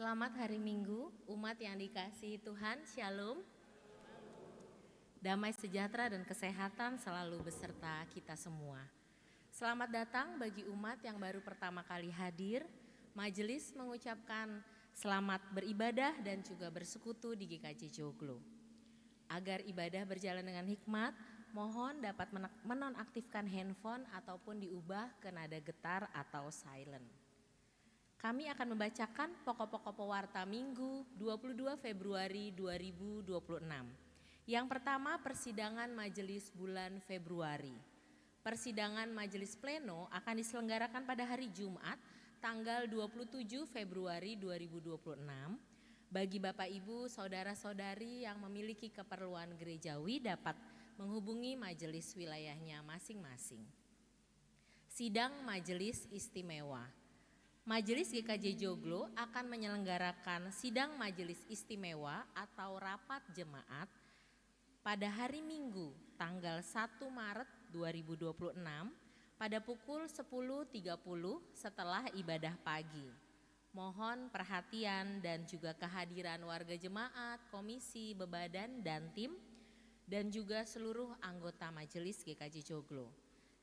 Selamat hari Minggu, umat yang dikasihi Tuhan, Shalom. Damai sejahtera dan kesehatan selalu beserta kita semua. Selamat datang bagi umat yang baru pertama kali hadir. Majelis mengucapkan selamat beribadah dan juga bersekutu di GKJ Joglo. Agar ibadah berjalan dengan hikmat, mohon dapat menonaktifkan handphone ataupun diubah ke nada getar atau silent. Kami akan membacakan pokok-pokok pewarta Minggu 22 Februari 2026. Yang pertama, persidangan majelis bulan Februari. Persidangan majelis pleno akan diselenggarakan pada hari Jumat tanggal 27 Februari 2026. Bagi Bapak Ibu, saudara-saudari yang memiliki keperluan gerejawi dapat menghubungi majelis wilayahnya masing-masing. Sidang Majelis Istimewa. Majelis GKJ Joglo akan menyelenggarakan sidang majelis istimewa atau rapat jemaat pada hari Minggu tanggal 1 Maret 2026 pada pukul 10.30 setelah ibadah pagi. Mohon perhatian dan juga kehadiran warga jemaat, komisi, bebadan, dan tim, dan juga seluruh anggota majelis GKJ Joglo.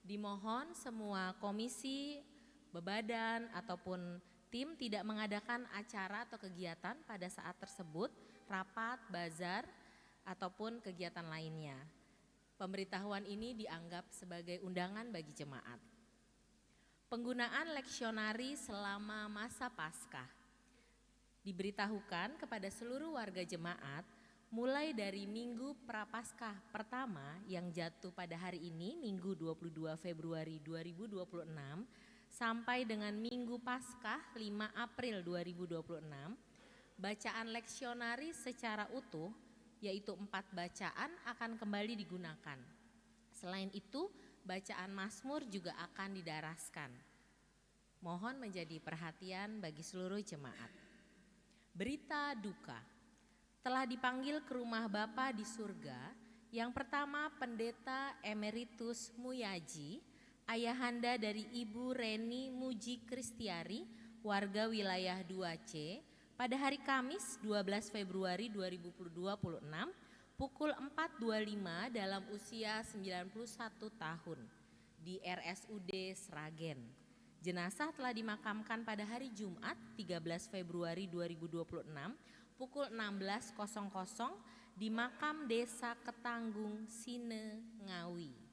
Dimohon semua komisi, bebadan ataupun tim tidak mengadakan acara atau kegiatan pada saat tersebut, rapat, bazar, ataupun kegiatan lainnya. Pemberitahuan ini dianggap sebagai undangan bagi jemaat. Penggunaan leksionari selama masa Paskah. Diberitahukan kepada seluruh warga jemaat mulai dari Minggu Prapaskah pertama yang jatuh pada hari ini, Minggu 22 Februari 2026, sampai dengan Minggu Paskah 5 April 2026, bacaan leksionari secara utuh, yaitu 4 bacaan akan kembali digunakan. Selain itu, bacaan Mazmur juga akan didaraskan. Mohon menjadi perhatian bagi seluruh jemaat. Berita duka. Telah dipanggil ke rumah Bapa di surga, yang pertama Pendeta Emeritus Muyaji, ayahanda dari Ibu Reni Muji Kristiari, warga wilayah 2C, pada hari Kamis 12 Februari 2026 pukul 4.25 dalam usia 91 tahun di RSUD Sragen. Jenazah telah dimakamkan pada hari Jumat 13 Februari 2026 pukul 16.00 di makam Desa Ketanggung, Sine, Ngawi.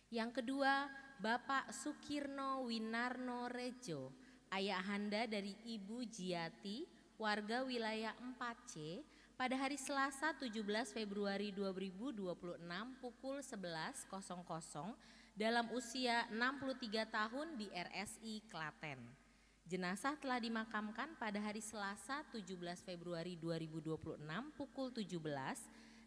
Yang kedua, Bapak Sukirno Winarno Rejo, ayahanda dari Ibu Jiati, warga wilayah 4C, pada hari Selasa 17 Februari 2026 pukul 11.00 dalam usia 63 tahun di RSI Klaten. Jenazah telah dimakamkan pada hari Selasa 17 Februari 2026 pukul 17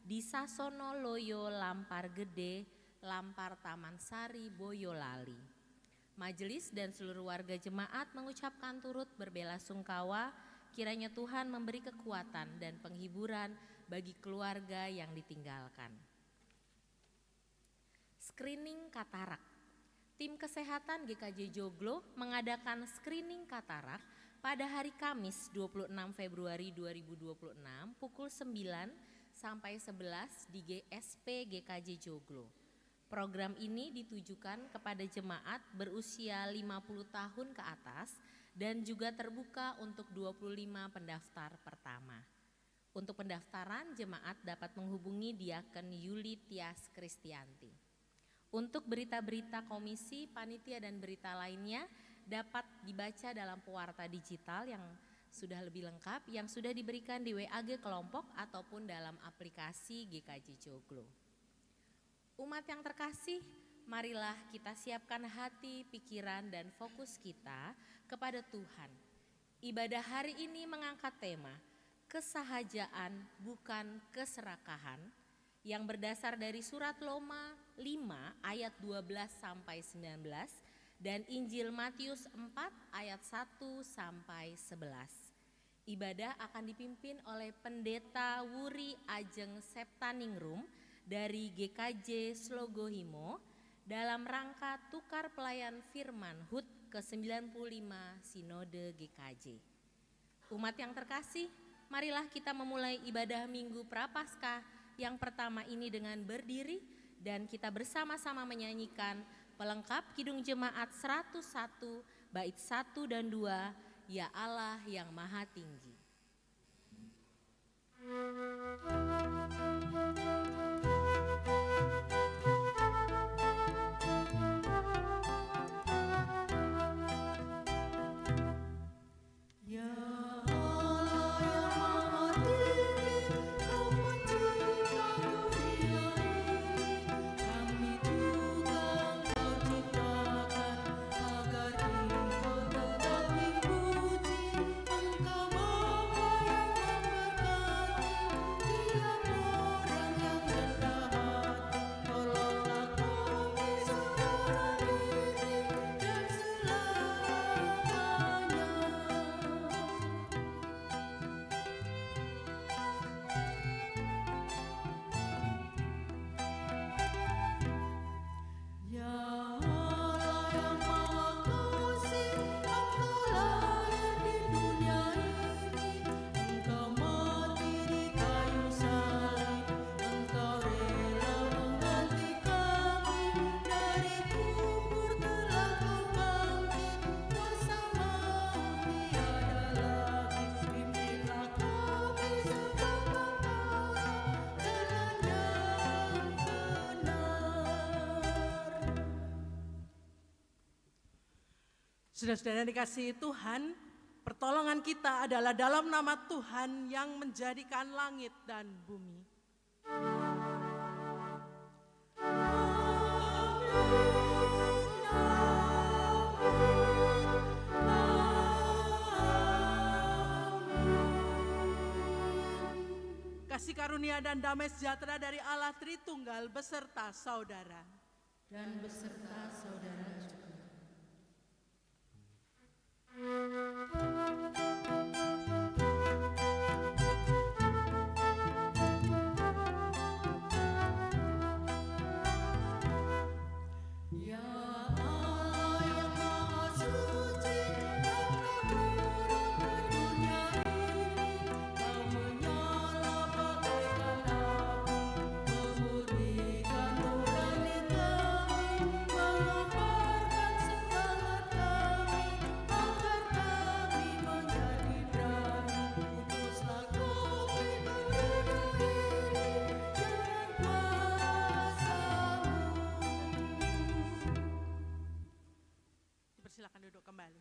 di Sasono Loyo Lampar Gede, Lampar Taman Sari, Boyolali. Majelis dan seluruh warga jemaat mengucapkan turut berbelasungkawa, kiranya Tuhan memberi kekuatan dan penghiburan bagi keluarga yang ditinggalkan. Screening katarak. Tim kesehatan GKJ Joglo mengadakan screening katarak pada hari Kamis 26 Februari 2026 pukul 9 sampai 11 di GSP GKJ Joglo. Program ini ditujukan kepada jemaat berusia 50 tahun ke atas dan juga terbuka untuk 25 pendaftar pertama. Untuk pendaftaran, jemaat dapat menghubungi Diaken Yuli Tias Kristianti. Untuk berita-berita komisi, panitia dan berita lainnya dapat dibaca dalam pewarta digital yang sudah lebih lengkap yang sudah diberikan di WAG kelompok ataupun dalam aplikasi GKJ Joglo. Umat yang terkasih, marilah kita siapkan hati, pikiran, dan fokus kita kepada Tuhan. Ibadah hari ini mengangkat tema kesahajaan bukan keserakahan yang berdasar dari surat Roma 5 ayat 12 sampai 19 dan Injil Matius 4 ayat 1 sampai 11. Ibadah akan dipimpin oleh Pendeta Wuri Ajeng Septaningrum dari GKJ Slogohimo dalam rangka tukar pelayan firman HUT ke-95 Sinode GKJ. Umat yang terkasih, marilah kita memulai ibadah Minggu Prapaskah yang pertama ini dengan berdiri dan kita bersama-sama menyanyikan pelengkap Kidung Jemaat 101 bait 1 dan 2, Ya Allah yang Maha Tinggi. Saudara-saudara yang dikasihi Tuhan, pertolongan kita adalah dalam nama Tuhan yang menjadikan langit dan bumi. Kasih karunia dan damai sejahtera dari Allah Tritunggal beserta saudara. Dan beserta saudara juga. Silakan duduk kembali.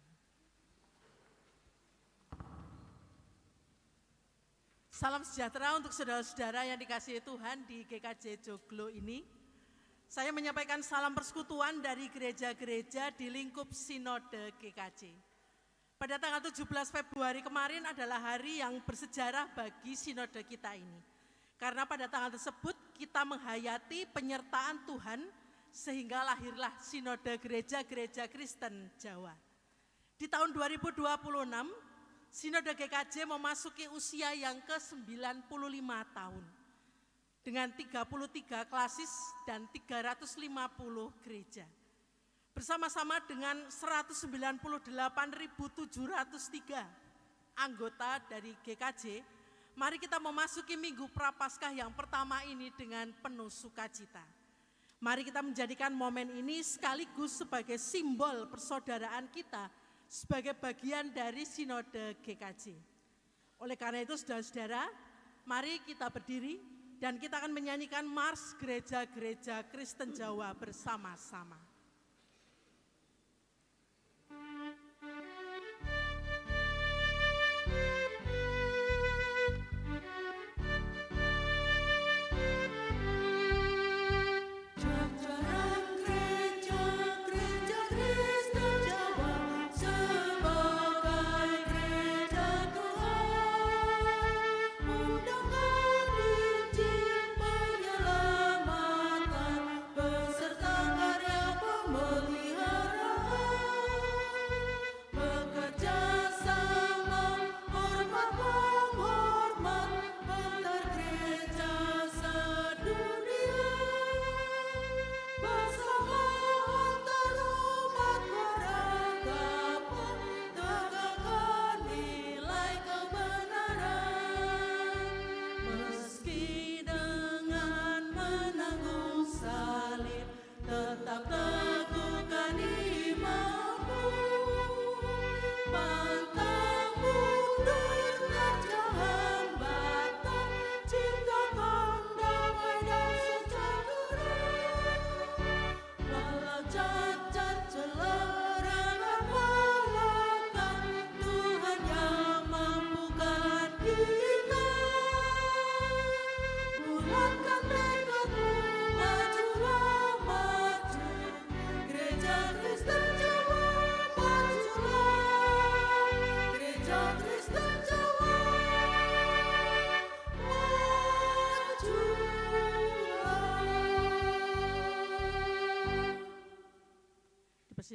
Salam sejahtera untuk saudara-saudara yang dikasihi Tuhan di GKJ Joglo ini. Saya menyampaikan salam persekutuan dari gereja-gereja di lingkup Sinode GKJ. Pada tanggal 17 Februari kemarin adalah hari yang bersejarah bagi Sinode kita ini. Karena pada tanggal tersebut kita menghayati penyertaan Tuhan sehingga lahirlah Sinode Gereja-Gereja Kristen Jawa. Di tahun 2026, Sinode GKJ memasuki usia yang ke-95 tahun. Dengan 33 klasis dan 350 gereja. Bersama-sama dengan 198.703 anggota dari GKJ, mari kita memasuki Minggu Prapaskah yang pertama ini dengan penuh sukacita. Mari kita menjadikan momen ini sekaligus sebagai simbol persaudaraan kita sebagai bagian dari Sinode GKJ. Oleh karena itu saudara-saudara, mari kita berdiri dan kita akan menyanyikan Mars Gereja-Gereja Kristen Jawa bersama-sama. Beserta karya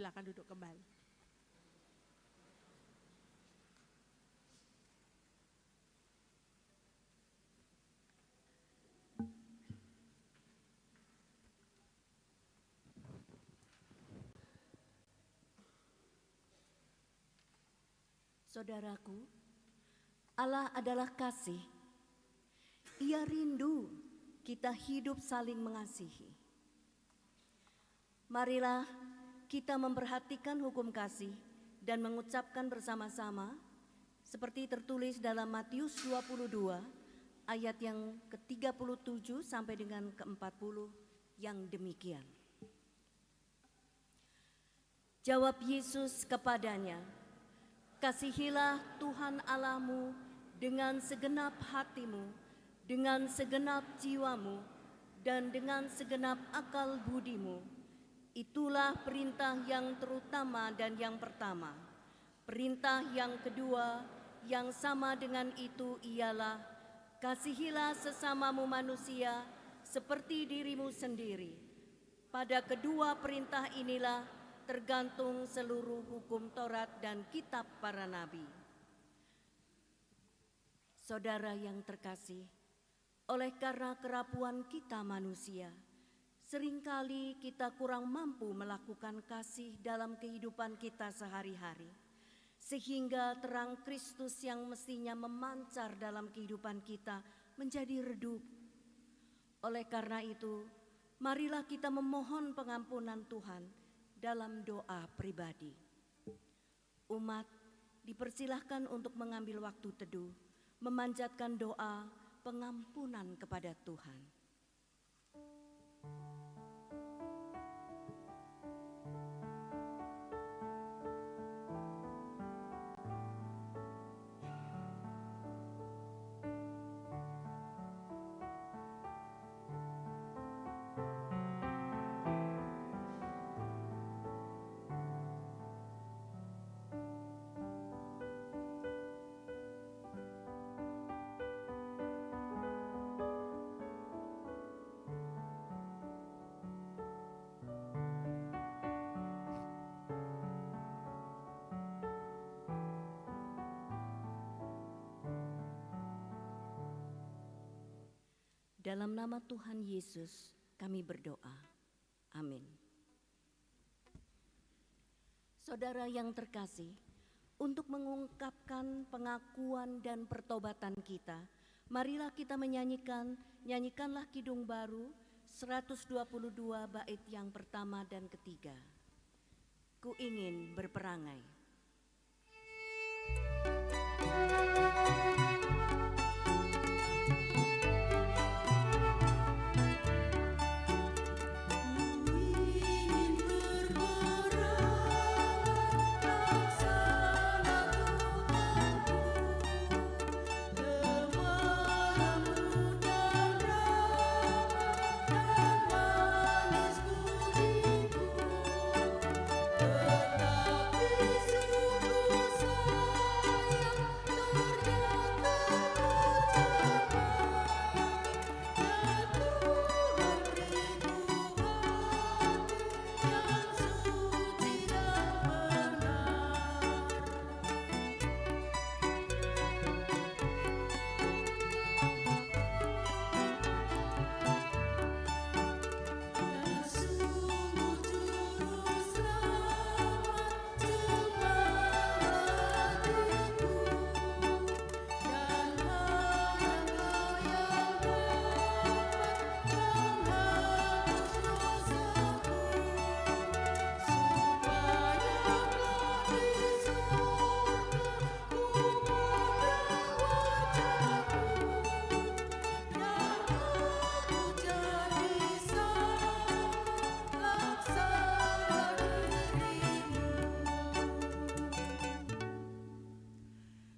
Silakan duduk kembali. Saudaraku, Allah adalah kasih. Ia rindu kita hidup saling mengasihi. Marilah kita memperhatikan hukum kasih dan mengucapkan bersama-sama seperti tertulis dalam Matius 22 ayat yang ke-37 sampai dengan ke-40 yang demikian. Jawab Yesus kepadanya, "Kasihilah Tuhan Allahmu dengan segenap hatimu, dengan segenap jiwamu, dan dengan segenap akal budimu. Itulah perintah yang terutama dan yang pertama. Perintah yang kedua yang sama dengan itu ialah, kasihilah sesamamu manusia seperti dirimu sendiri. Pada kedua perintah inilah tergantung seluruh hukum Taurat dan kitab para nabi." Saudara yang terkasih, oleh karena kerapuan kita manusia, seringkali kita kurang mampu melakukan kasih dalam kehidupan kita sehari-hari, sehingga terang Kristus yang mestinya memancar dalam kehidupan kita menjadi redup. Oleh karena itu, marilah kita memohon pengampunan Tuhan dalam doa pribadi. Umat dipersilahkan untuk mengambil waktu teduh, memanjatkan doa pengampunan kepada Tuhan. Dalam nama Tuhan Yesus kami berdoa. Amin. Saudara yang terkasih, untuk mengungkapkan pengakuan dan pertobatan kita, marilah kita nyanyikanlah Kidung Baru 122 bait yang pertama dan ketiga. Ku ingin berperangai.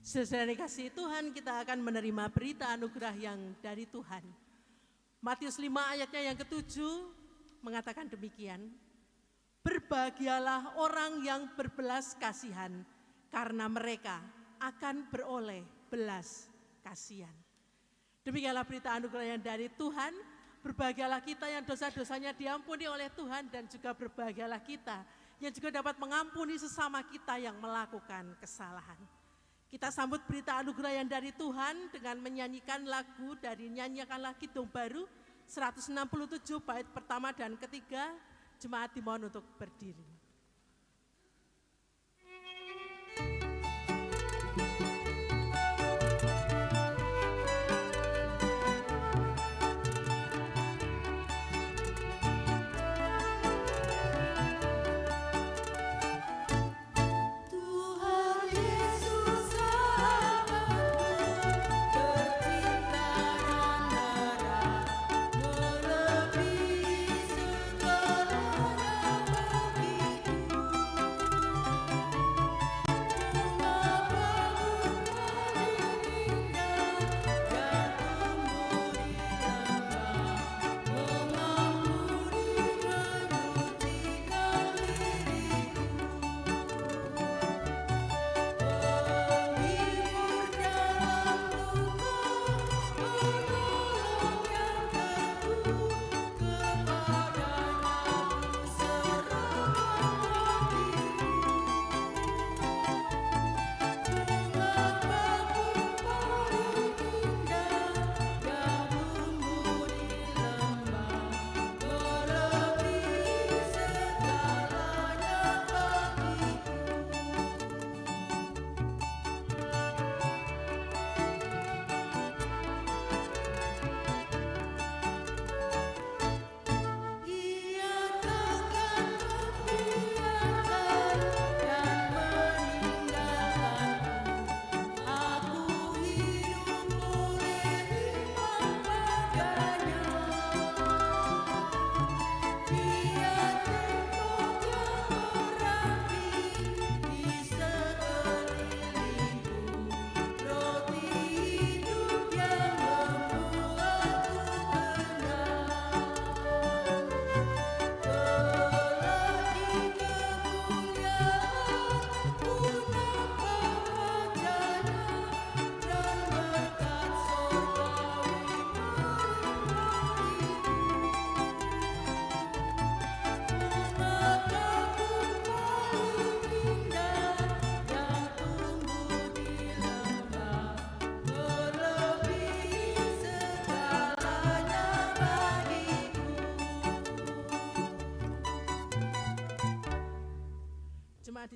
Saudara dikasihi Tuhan, kita akan menerima berita anugerah yang dari Tuhan. Matius 5 ayatnya yang ke-7 mengatakan demikian. Berbahagialah orang yang berbelas kasihan, karena mereka akan beroleh belas kasihan. Demikianlah berita anugerah yang dari Tuhan. Berbahagialah kita yang dosa-dosanya diampuni oleh Tuhan, dan juga berbahagialah kita yang juga dapat mengampuni sesama kita yang melakukan kesalahan. Kita sambut berita anugerah yang dari Tuhan dengan menyanyikan lagu dari Nyanyikanlah Kidung Baru 167 bait pertama dan ketiga. Jemaat dimohon untuk berdiri.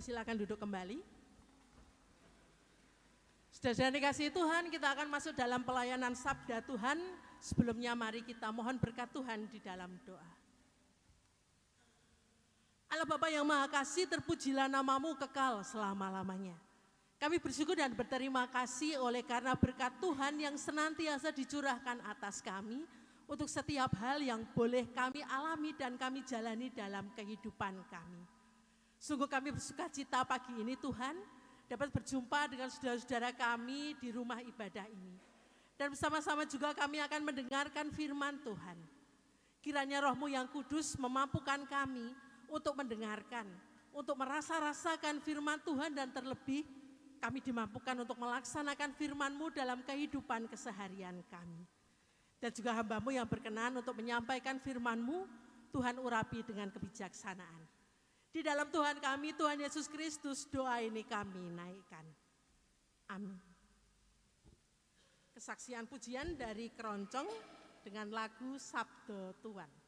Silakan duduk kembali. Saudara-saudara dikasihi Tuhan, kita akan masuk dalam pelayanan Sabda Tuhan. Sebelumnya mari kita mohon berkat Tuhan di dalam doa. Allah Bapa yang Maha Kasih, terpujilah namamu kekal selama-lamanya. Kami bersyukur dan berterima kasih oleh karena berkat Tuhan yang senantiasa dicurahkan atas kami untuk setiap hal yang boleh kami alami dan kami jalani dalam kehidupan kami. Sungguh kami bersuka cita pagi ini Tuhan, dapat berjumpa dengan saudara-saudara kami di rumah ibadah ini. Dan bersama-sama juga kami akan mendengarkan firman Tuhan. Kiranya Roh-Mu yang kudus memampukan kami untuk mendengarkan, untuk merasa-rasakan firman Tuhan dan terlebih kami dimampukan untuk melaksanakan firman-Mu dalam kehidupan keseharian kami. Dan juga hamba-Mu yang berkenan untuk menyampaikan firman-Mu, Tuhan urapi dengan kebijaksanaan. Di dalam Tuhan kami, Tuhan Yesus Kristus, doa ini kami naikkan. Amin. Kesaksian pujian dari Keroncong dengan lagu Sabda Tuhan.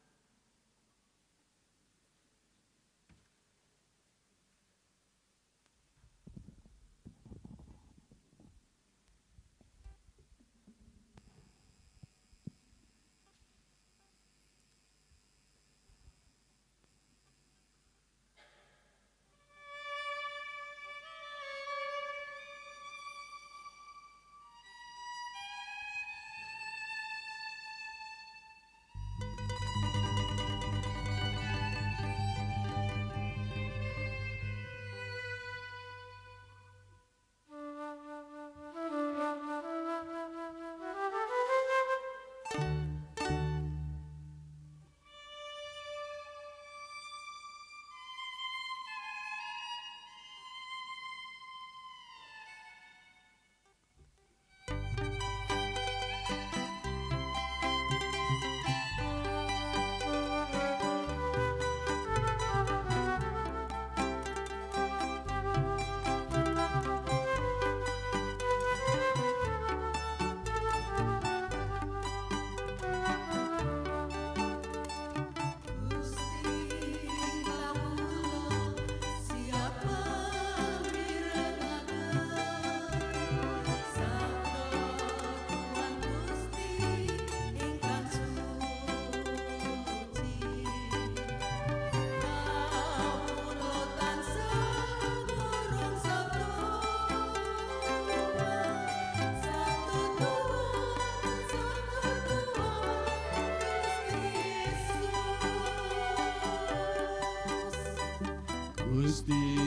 Gusti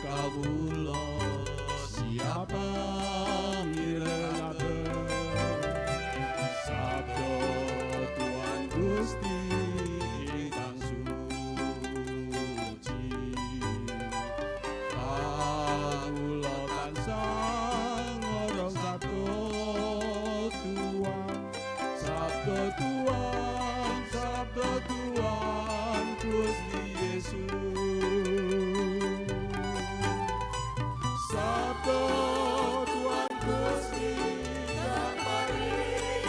kawula siapa mirengaken sabda Tuhan Gusti ingkang suci. Kawula tansah ngorong sabda Tuhan Gusti Yesus. Sabda Tuhan Gusti kang paring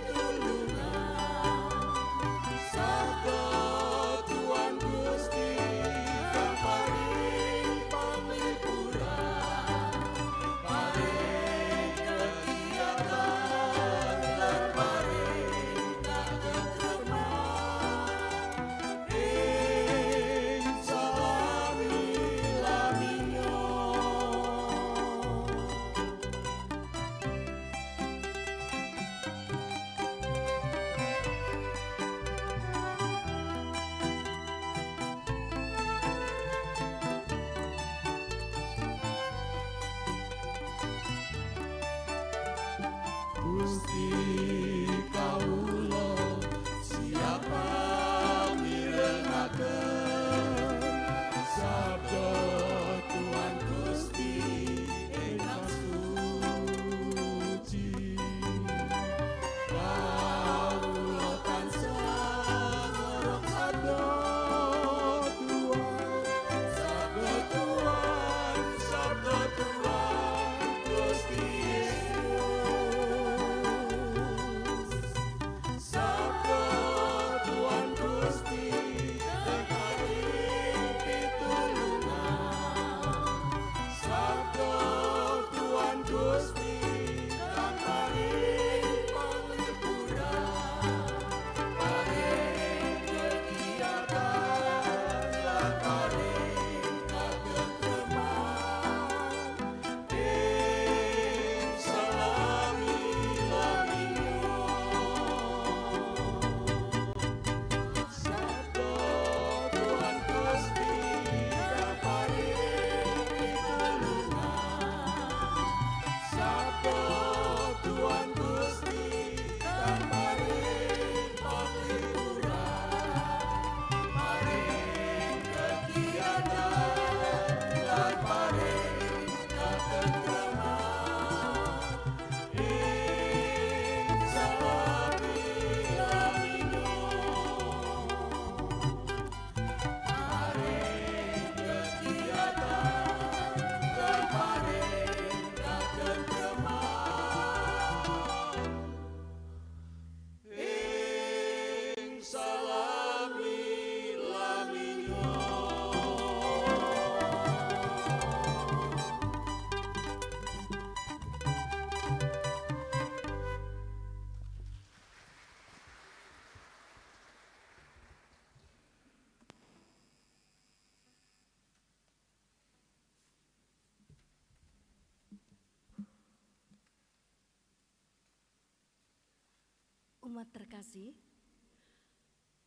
pitulungan. Sabda Tuhan Gusti kang paring panglipuran. Paring kegiatan lan paring katentreman. Ing salami laminyo. Gusti kawula siapa mirengaken sabda Tuhan Gusti ingkang suci. Kawula tansah ngorong sabda Tuhan Gusti Yesus. Sabda Tuhan Gusti kang paring pitulungan. Sabda Tuhan Gusti kang paring panglipuran. Paring kegiatan lan paring katentreman. Ing salami laminyo. Sabda Tuhan Gusti kang paring pitulungan. Sabda Tuhan Gusti kang paring panglipuran. Paring kegiatan lan paring katentreman. Ing salami laminyo. Paring kegiatan lan paring katentreman. Ing salami laminyo. Umat terkasih,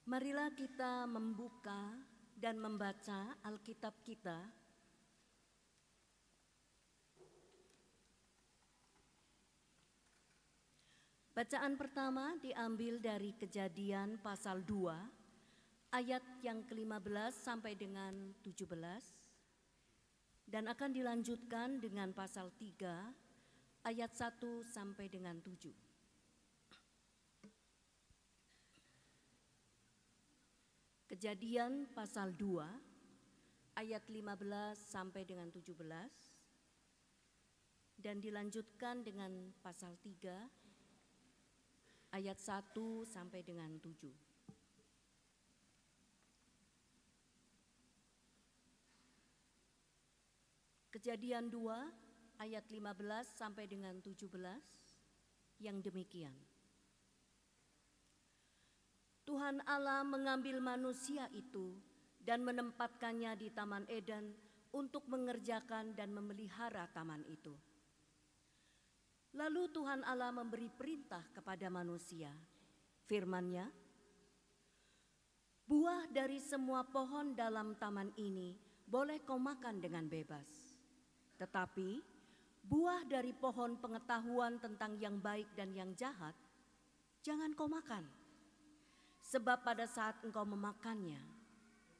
marilah kita membuka dan membaca Alkitab kita. Bacaan pertama diambil dari Kejadian pasal 2, ayat yang ke-15 sampai dengan 17, dan akan dilanjutkan dengan pasal 3, ayat 1 sampai dengan 7. Kejadian pasal 2 ayat 15 sampai dengan 17 dan dilanjutkan dengan pasal 3 ayat 1 sampai dengan 7. Kejadian 2 ayat 15 sampai dengan 17 yang demikian. Tuhan Allah mengambil manusia itu dan menempatkannya di Taman Eden untuk mengerjakan dan memelihara taman itu. Lalu Tuhan Allah memberi perintah kepada manusia. Firman-Nya, "Buah dari semua pohon dalam taman ini boleh kau makan dengan bebas. Tetapi buah dari pohon pengetahuan tentang yang baik dan yang jahat, jangan kau makan. Sebab pada saat engkau memakannya,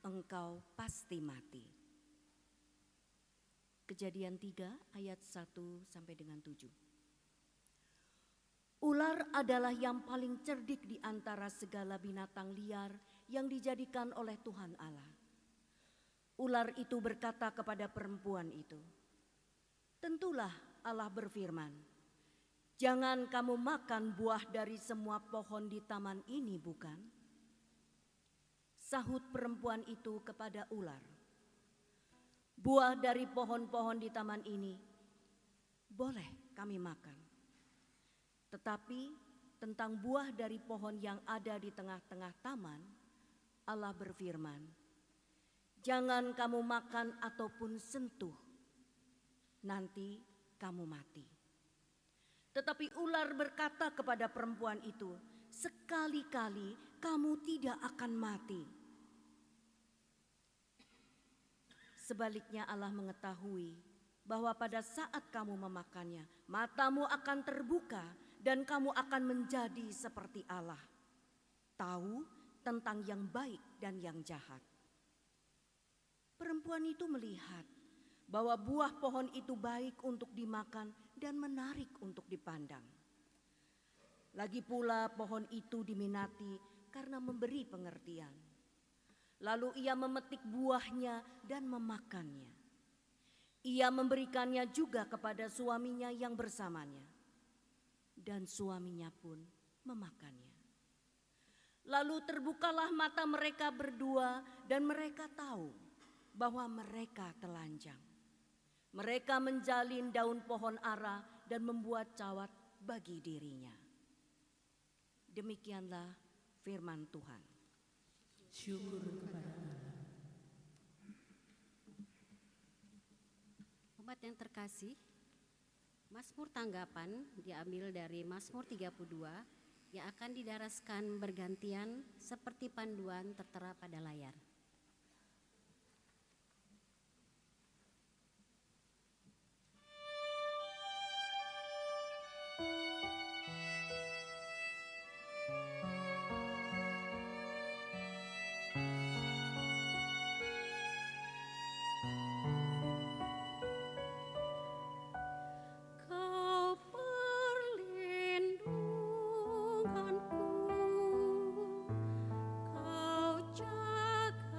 engkau pasti mati. Kejadian 3 ayat 1 sampai dengan 7. Ular adalah yang paling cerdik di antara segala binatang liar yang dijadikan oleh Tuhan Allah. Ular itu berkata kepada perempuan itu, "Tentulah Allah berfirman, jangan kamu makan buah dari semua pohon di taman ini, bukan?" Sahut perempuan itu kepada ular, "Buah dari pohon-pohon di taman ini boleh kami makan. Tetapi tentang buah dari pohon yang ada di tengah-tengah taman, Allah berfirman, jangan kamu makan ataupun sentuh, nanti kamu mati." Tetapi ular berkata kepada perempuan itu, "Sekali-kali kamu tidak akan mati." Sebaliknya Allah mengetahui bahwa pada saat kamu memakannya, matamu akan terbuka dan kamu akan menjadi seperti Allah, tahu tentang yang baik dan yang jahat. Perempuan itu melihat bahwa buah pohon itu baik untuk dimakan dan menarik untuk dipandang. Lagi pula pohon itu diminati karena memberi pengertian. Lalu ia memetik buahnya dan memakannya. Ia memberikannya juga kepada suaminya yang bersamanya. Dan suaminya pun memakannya. Lalu terbukalah mata mereka berdua dan mereka tahu bahwa mereka telanjang. Mereka menjalin daun pohon ara dan membuat cawat bagi dirinya. Demikianlah firman Tuhan. Syukur kepada Allah. Umat yang terkasih, Mazmur tanggapan diambil dari Mazmur 32 yang akan didaraskan bergantian seperti panduan tertera pada layar. Kau perlindunganku, Kau jaga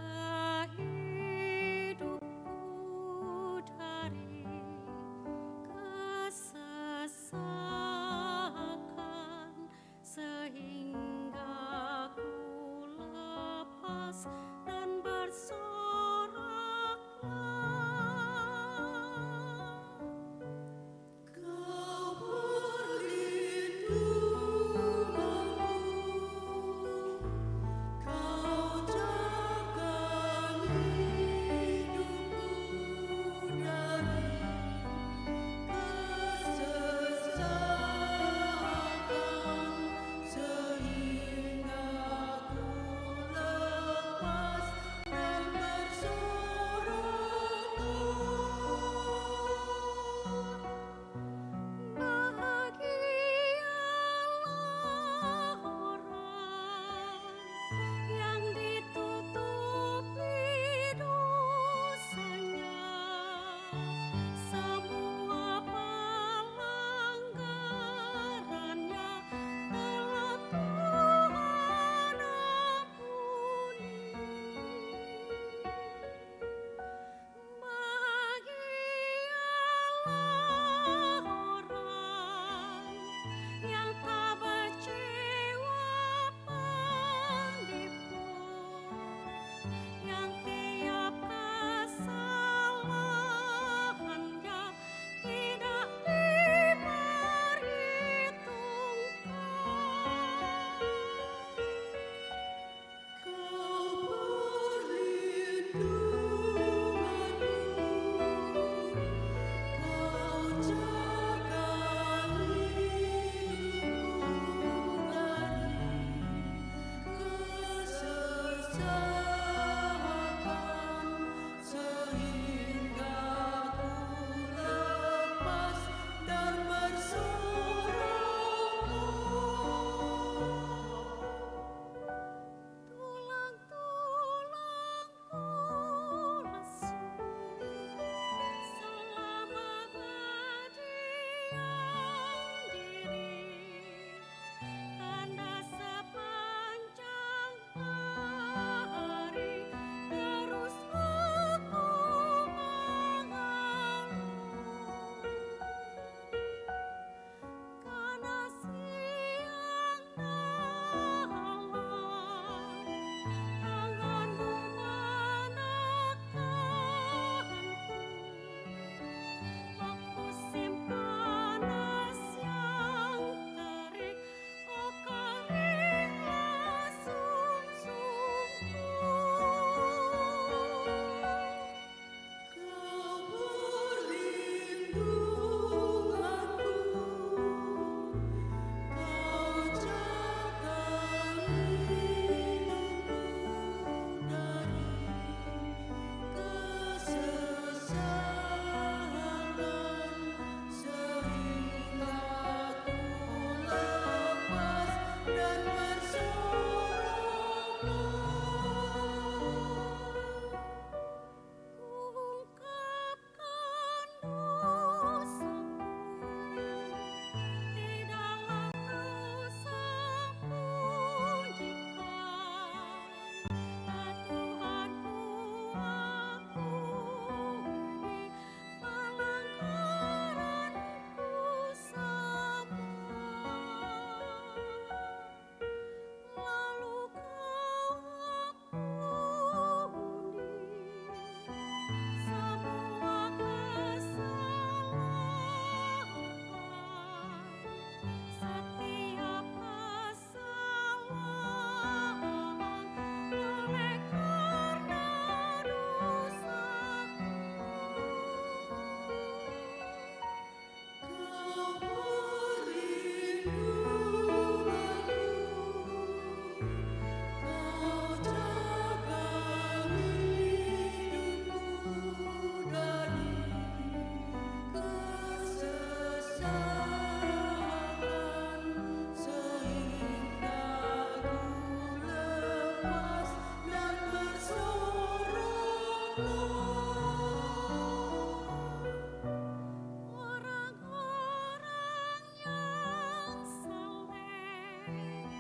Orang-orang yang saleh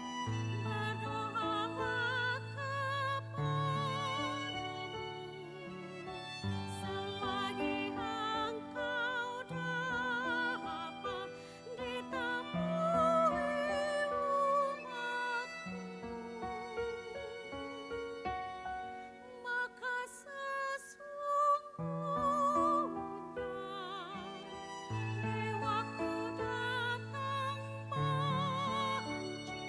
berdoalah kepadamu selagi engkau dapat ditemui umatku. Maka sesungguhnya di waktu datang banjir,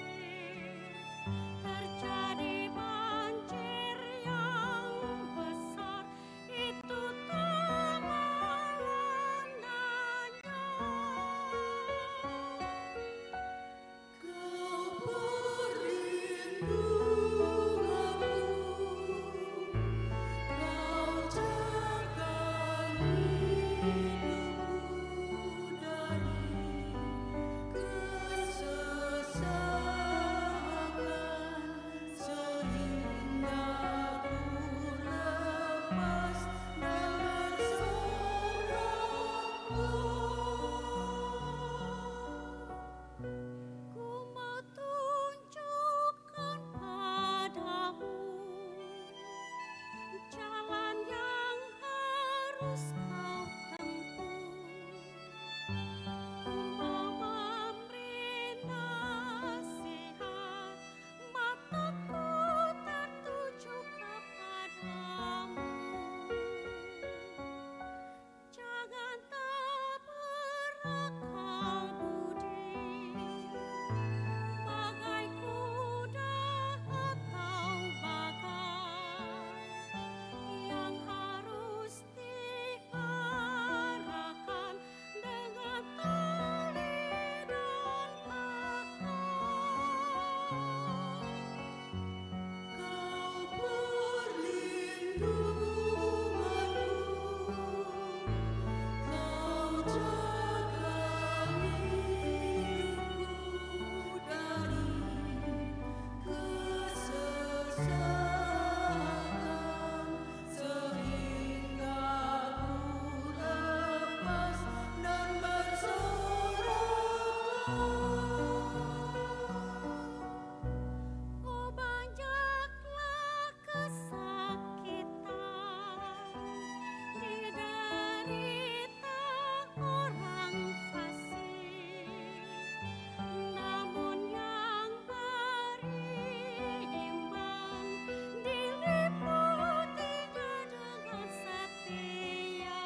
terjadi banjir yang besar, itu temalanannya. Ku mau tunjukkan padamu jalan yang harus kau tempuh. Ku mau memberi nasihat, mataku tertuju kepadamu. Jangan tak berakal budi, bagai kuda atau bagal yang harus diarahkan dengan tali dan Oh, banyaklah kesakitan diderita orang fasik, namun yang beriman diliputinya dengan setia.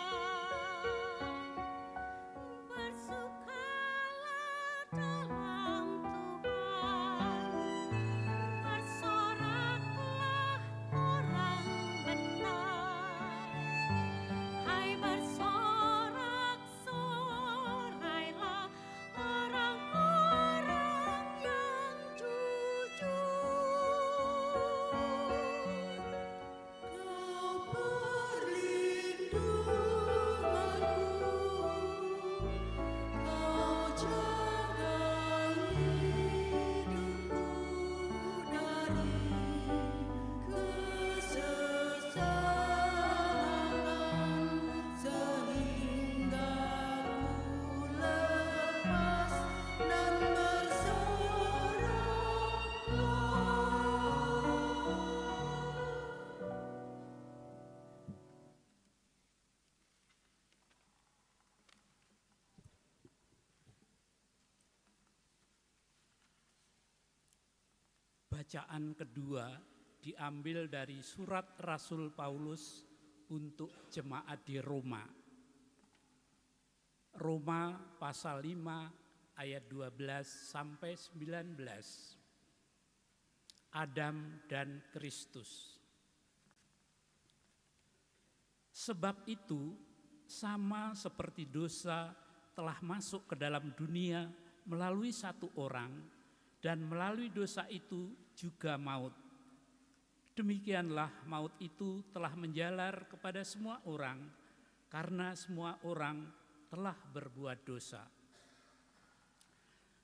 Bersukalah dalam Tuhan, bersoraklah orang benar. Hai bersorak-sorailah orang-orang yang jujur. Bacaan kedua diambil dari surat Rasul Paulus untuk jemaat di Roma. Roma pasal 5 ayat 12 sampai 19. Adam dan Kristus. Sebab itu sama seperti dosa telah masuk ke dalam dunia melalui satu orang, dan melalui dosa itu juga maut. Demikianlah maut itu telah menjalar kepada semua orang, karena semua orang telah berbuat dosa.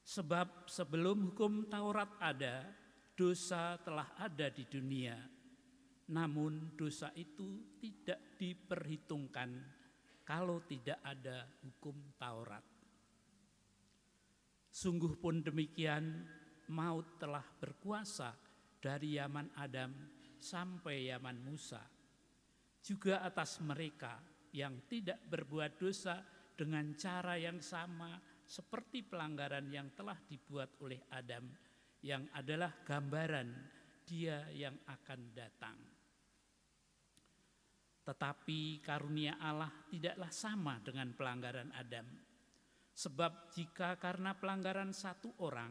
Sebab sebelum hukum Taurat ada, dosa telah ada di dunia. namun dosa itu tidak diperhitungkan kalau tidak ada hukum Taurat. Sungguh pun demikian, maut telah berkuasa dari zaman Adam sampai zaman Musa, juga atas mereka yang tidak berbuat dosa dengan cara yang sama seperti pelanggaran yang telah dibuat oleh Adam, yang adalah gambaran Dia yang akan datang. Tetapi karunia Allah tidaklah sama dengan pelanggaran Adam. Sebab jika karena pelanggaran satu orang,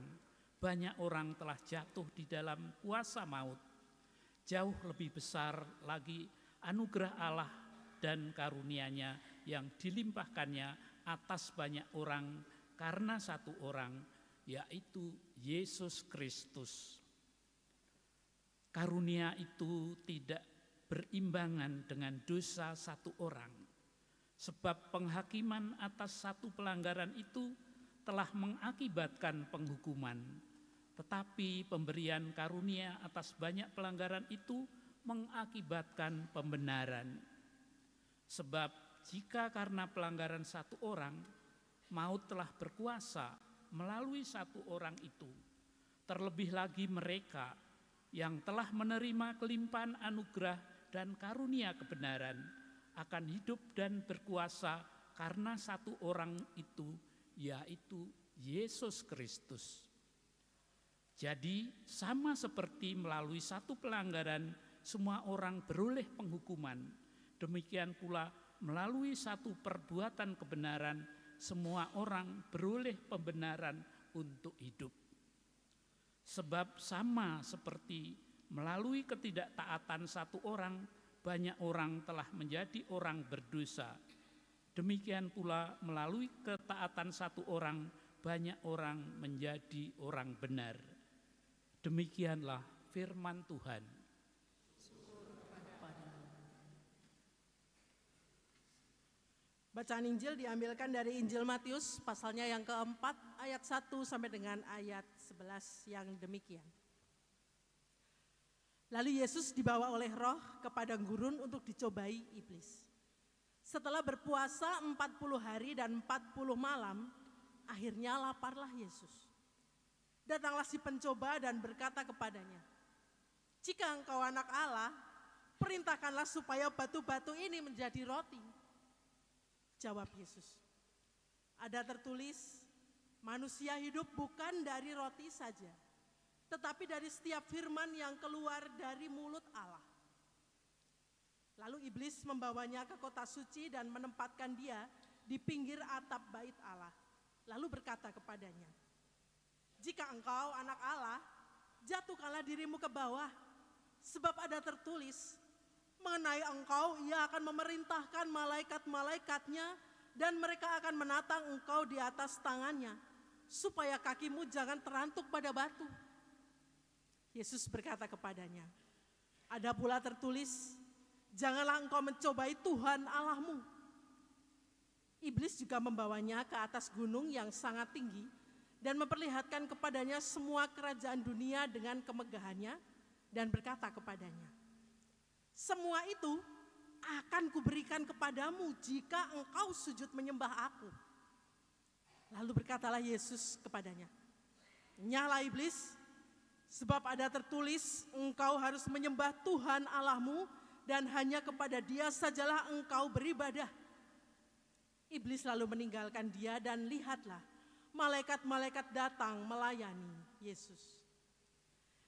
banyak orang telah jatuh di dalam kuasa maut, jauh lebih besar lagi anugerah Allah dan karunia-Nya yang dilimpahkannya atas banyak orang karena satu orang, yaitu Yesus Kristus. Karunia itu tidak berimbangan dengan dosa satu orang, sebab penghakiman atas satu pelanggaran itu telah mengakibatkan penghukuman, tetapi pemberian karunia atas banyak pelanggaran itu mengakibatkan pembenaran. Sebab jika karena pelanggaran satu orang, maut telah berkuasa melalui satu orang itu, terlebih lagi mereka yang telah menerima kelimpahan anugerah dan karunia kebenaran akan hidup dan berkuasa karena satu orang itu, yaitu Yesus Kristus. Jadi sama seperti melalui satu pelanggaran semua orang beroleh penghukuman, demikian pula melalui satu perbuatan kebenaran semua orang beroleh pembenaran untuk hidup. Sebab sama seperti melalui ketidaktaatan satu orang, banyak orang telah menjadi orang berdosa. Demikian pula melalui ketaatan satu orang, banyak orang menjadi orang benar. Demikianlah firman Tuhan. Bacaan Injil diambilkan dari Injil Matius pasalnya yang keempat ayat 1 sampai dengan ayat 11 yang demikian. Lalu Yesus dibawa oleh Roh ke padang gurun untuk dicobai iblis. Setelah berpuasa 40 hari dan 40 malam, akhirnya laparlah Yesus. Datanglah si pencoba dan berkata kepadanya, "Jika engkau anak Allah, perintahkanlah supaya batu-batu ini menjadi roti." Jawab Yesus, "Ada tertulis, manusia hidup bukan dari roti saja, tetapi dari setiap firman yang keluar dari mulut Allah." Lalu iblis membawanya ke kota suci dan menempatkan dia di pinggir atap bait Allah. Lalu berkata kepadanya, "Jika engkau anak Allah, jatuhkanlah dirimu ke bawah, sebab ada tertulis, mengenai engkau ia akan memerintahkan malaikat-malaikatnya dan mereka akan menatang engkau di atas tangannya, supaya kakimu jangan terantuk pada batu." Yesus berkata kepadanya, "Ada pula tertulis, janganlah engkau mencobai Tuhan Allahmu." Iblis juga membawanya ke atas gunung yang sangat tinggi dan memperlihatkan kepadanya semua kerajaan dunia dengan kemegahannya dan berkata kepadanya, "Semua itu akan kuberikan kepadamu jika engkau sujud menyembah aku." Lalu berkatalah Yesus kepadanya, "Nyala iblis, sebab ada tertulis, engkau harus menyembah Tuhan Allahmu dan hanya kepada Dia sajalah engkau beribadah." Iblis lalu meninggalkan dia dan lihatlah, malaikat-malaikat datang melayani Yesus.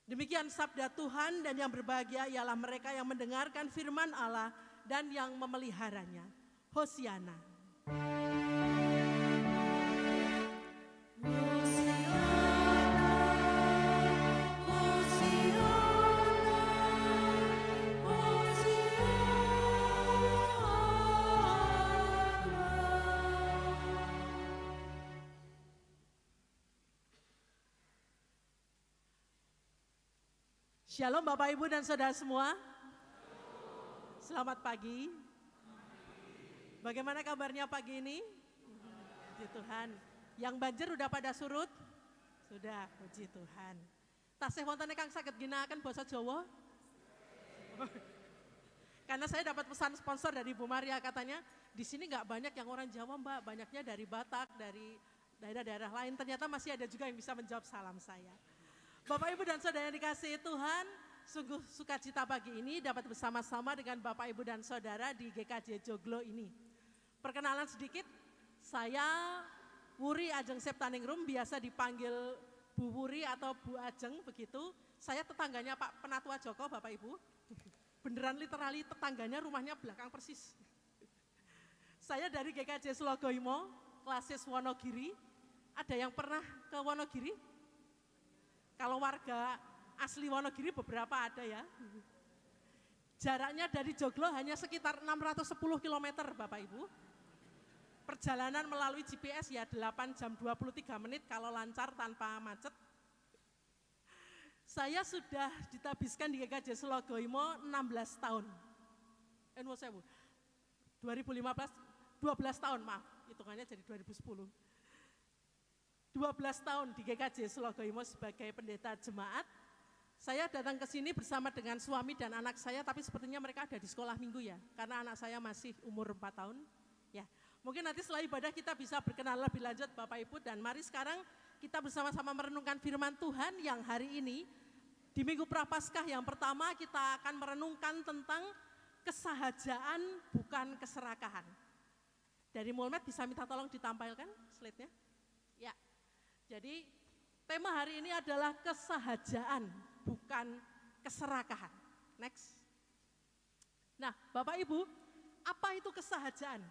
Demikian sabda Tuhan, dan yang berbahagia ialah mereka yang mendengarkan firman Allah dan yang memeliharanya. Hosiana. Shalom Bapak Ibu dan Saudara semua. Selamat pagi. Bagaimana kabarnya pagi ini? Puji Tuhan. Yang banjir udah pada surut? Sudah, puji Tuhan. Tasih wonten ingkang saged ginakaken basa Jawa? Karena saya dapat pesan sponsor dari Bu Maria, katanya di sini nggak banyak yang orang Jawa Mbak, banyaknya dari Batak, dari daerah-daerah lain. Ternyata masih ada juga yang bisa menjawab salam saya. Bapak Ibu dan Saudara yang dikasihi Tuhan, sungguh sukacita pagi ini dapat bersama-sama dengan Bapak Ibu dan Saudara di GKJ Joglo ini. Perkenalan sedikit, saya Wuri Ajeng Septaningrum, biasa dipanggil Bu Wuri atau Bu Ajeng begitu. Saya tetangganya Pak Penatua Joko, Bapak Ibu. Beneran literally tetangganya, rumahnya belakang persis. Saya dari GKJ Slogoimo, klasis Wonogiri. Ada yang pernah ke Wonogiri? Kalau warga asli Wonogiri beberapa ada ya. Jaraknya dari Joglo hanya sekitar 610 km Bapak Ibu. Perjalanan melalui GPS ya 8 jam 23 menit kalau lancar tanpa macet. Saya sudah ditabiskan di GKJ Slogoimo 16 tahun. 2015, 12 tahun maaf, hitungannya jadi 2010. 12 tahun di GKJ Slogoimo sebagai pendeta jemaat. Saya datang ke sini bersama dengan suami dan anak saya, tapi sepertinya mereka ada di sekolah minggu ya, karena anak saya masih umur 4 tahun. Ya, mungkin nanti setelah ibadah kita bisa berkenalan lebih lanjut Bapak Ibu, dan mari sekarang kita bersama-sama merenungkan firman Tuhan yang hari ini di Minggu Prapaskah yang pertama kita akan merenungkan tentang kesahajaan bukan keserakahan. Dari Mulmet bisa minta tolong ditampilkan slide-nya. Ya, jadi tema hari ini adalah kesahajaan bukan keserakahan. Next. Nah, Bapak Ibu, apa itu kesahajaan?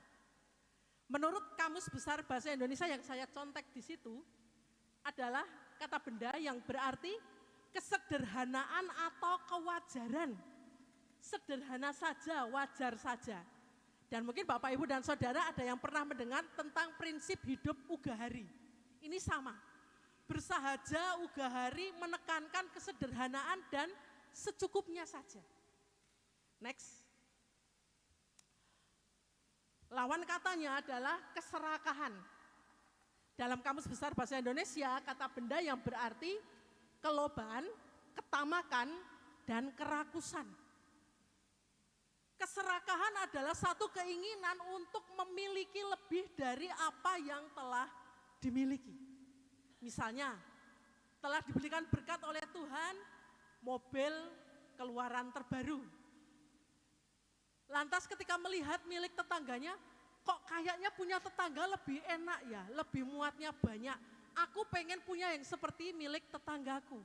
Menurut Kamus Besar Bahasa Indonesia yang saya contek di situ, adalah kata benda yang berarti kesederhanaan atau kewajaran. Sederhana saja, wajar saja. Dan mungkin Bapak Ibu dan Saudara ada yang pernah mendengar tentang prinsip hidup Ugahari. Ini sama. Bersahaja Ugahari menekankan kesederhanaan dan secukupnya saja. Next. Lawan katanya adalah keserakahan. Dalam Kamus Besar Bahasa Indonesia, kata benda yang berarti keloban, ketamakan, dan kerakusan. Keserakahan adalah satu keinginan untuk memiliki lebih dari apa yang telah dimiliki. Misalnya, telah diberikan berkat oleh Tuhan, mobil keluaran terbaru. Lantas ketika melihat milik tetangganya, kok kayaknya punya tetangga lebih enak ya, lebih muatnya banyak. Aku pengen punya yang seperti milik tetanggaku.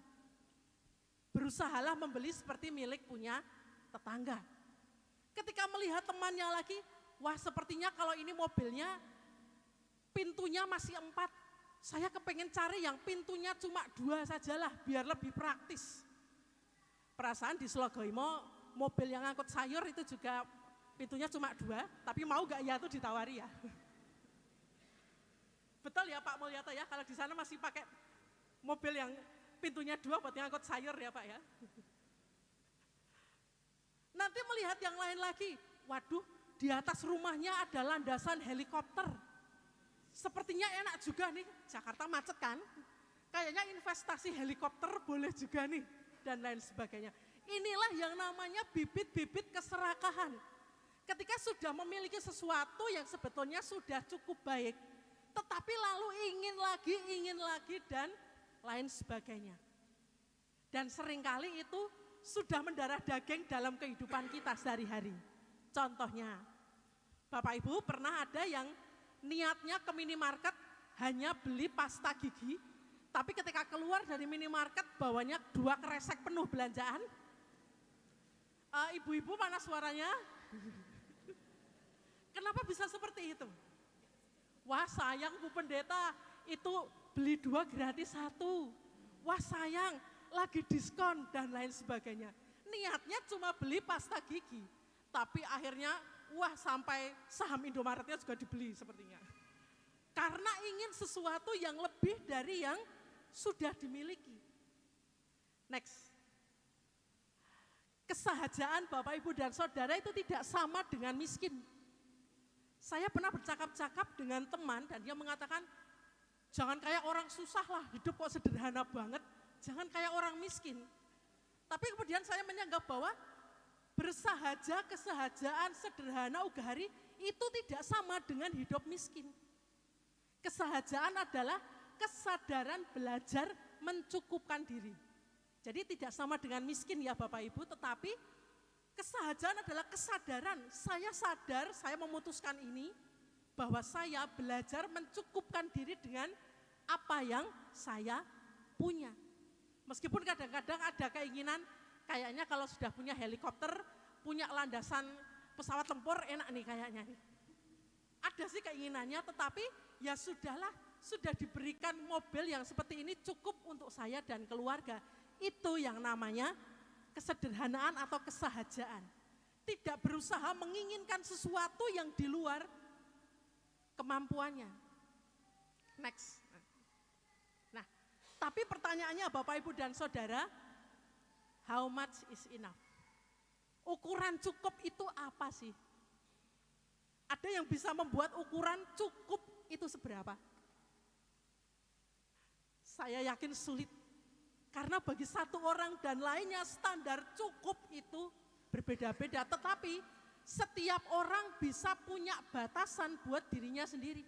Berusahalah membeli seperti milik punya tetangga. Ketika melihat temannya lagi, wah sepertinya kalau ini mobilnya pintunya masih 4. Saya kepengen cari yang pintunya cuma 2 sajalah biar lebih praktis. Perasaan di Slogoimo mobil yang ngangkut sayur itu juga pintunya cuma 2, tapi mau gak ya tuh ditawari ya. Betul ya Pak Mulyato ya, kalau di sana masih pakai mobil yang pintunya 2 buat ngangkut sayur ya Pak ya. Nanti melihat yang lain lagi, waduh di atas rumahnya ada landasan helikopter. Sepertinya enak juga nih, Jakarta macet kan. Kayaknya investasi helikopter boleh juga nih, dan lain sebagainya. Inilah yang namanya bibit-bibit keserakahan. Ketika sudah memiliki sesuatu yang sebetulnya sudah cukup baik, tetapi lalu ingin lagi, dan lain sebagainya. Dan seringkali itu sudah mendarah daging dalam kehidupan kita sehari-hari. Contohnya, Bapak Ibu pernah ada yang niatnya ke minimarket hanya beli pasta gigi, tapi ketika keluar dari minimarket bawanya 2 kresek penuh belanjaan. Ibu-ibu mana suaranya? Kenapa bisa seperti itu? Wah sayang Bu Pendeta, itu beli 2 gratis 1. Wah sayang, lagi diskon dan lain sebagainya. Niatnya cuma beli pasta gigi, tapi akhirnya wah sampai saham Indomaretnya juga dibeli sepertinya. Karena ingin sesuatu yang lebih dari yang sudah dimiliki. Next. Kesahajaan Bapak Ibu dan Saudara itu tidak sama dengan miskin. Saya pernah bercakap-cakap dengan teman dan dia mengatakan, jangan kayak orang susah lah, hidup kok sederhana banget, jangan kayak orang miskin. Tapi kemudian saya menyanggap bahwa Bersahaja, kesahajaan, sederhana, ugahari itu tidak sama dengan hidup miskin. Kesahajaan adalah kesadaran belajar mencukupkan diri. Jadi tidak sama dengan miskin ya Bapak Ibu, tetapi kesahajaan adalah kesadaran. Saya sadar, saya memutuskan ini, bahwa saya belajar mencukupkan diri dengan apa yang saya punya. Meskipun kadang-kadang ada keinginan, kayaknya kalau sudah punya helikopter, punya landasan pesawat tempur, enak nih kayaknya nih. Ada sih keinginannya, tetapi ya sudahlah, sudah diberikan mobil yang seperti ini cukup untuk saya dan keluarga. Itu yang namanya kesederhanaan atau kesahajaan. Tidak berusaha menginginkan sesuatu yang di luar kemampuannya. Next. Nah, tapi pertanyaannya Bapak Ibu dan Saudara, how much is enough? Ukuran cukup itu apa sih? Ada yang bisa membuat ukuran cukup itu seberapa? Saya yakin sulit. Karena bagi satu orang dan lainnya standar cukup itu berbeda-beda. Tetapi setiap orang bisa punya batasan buat dirinya sendiri.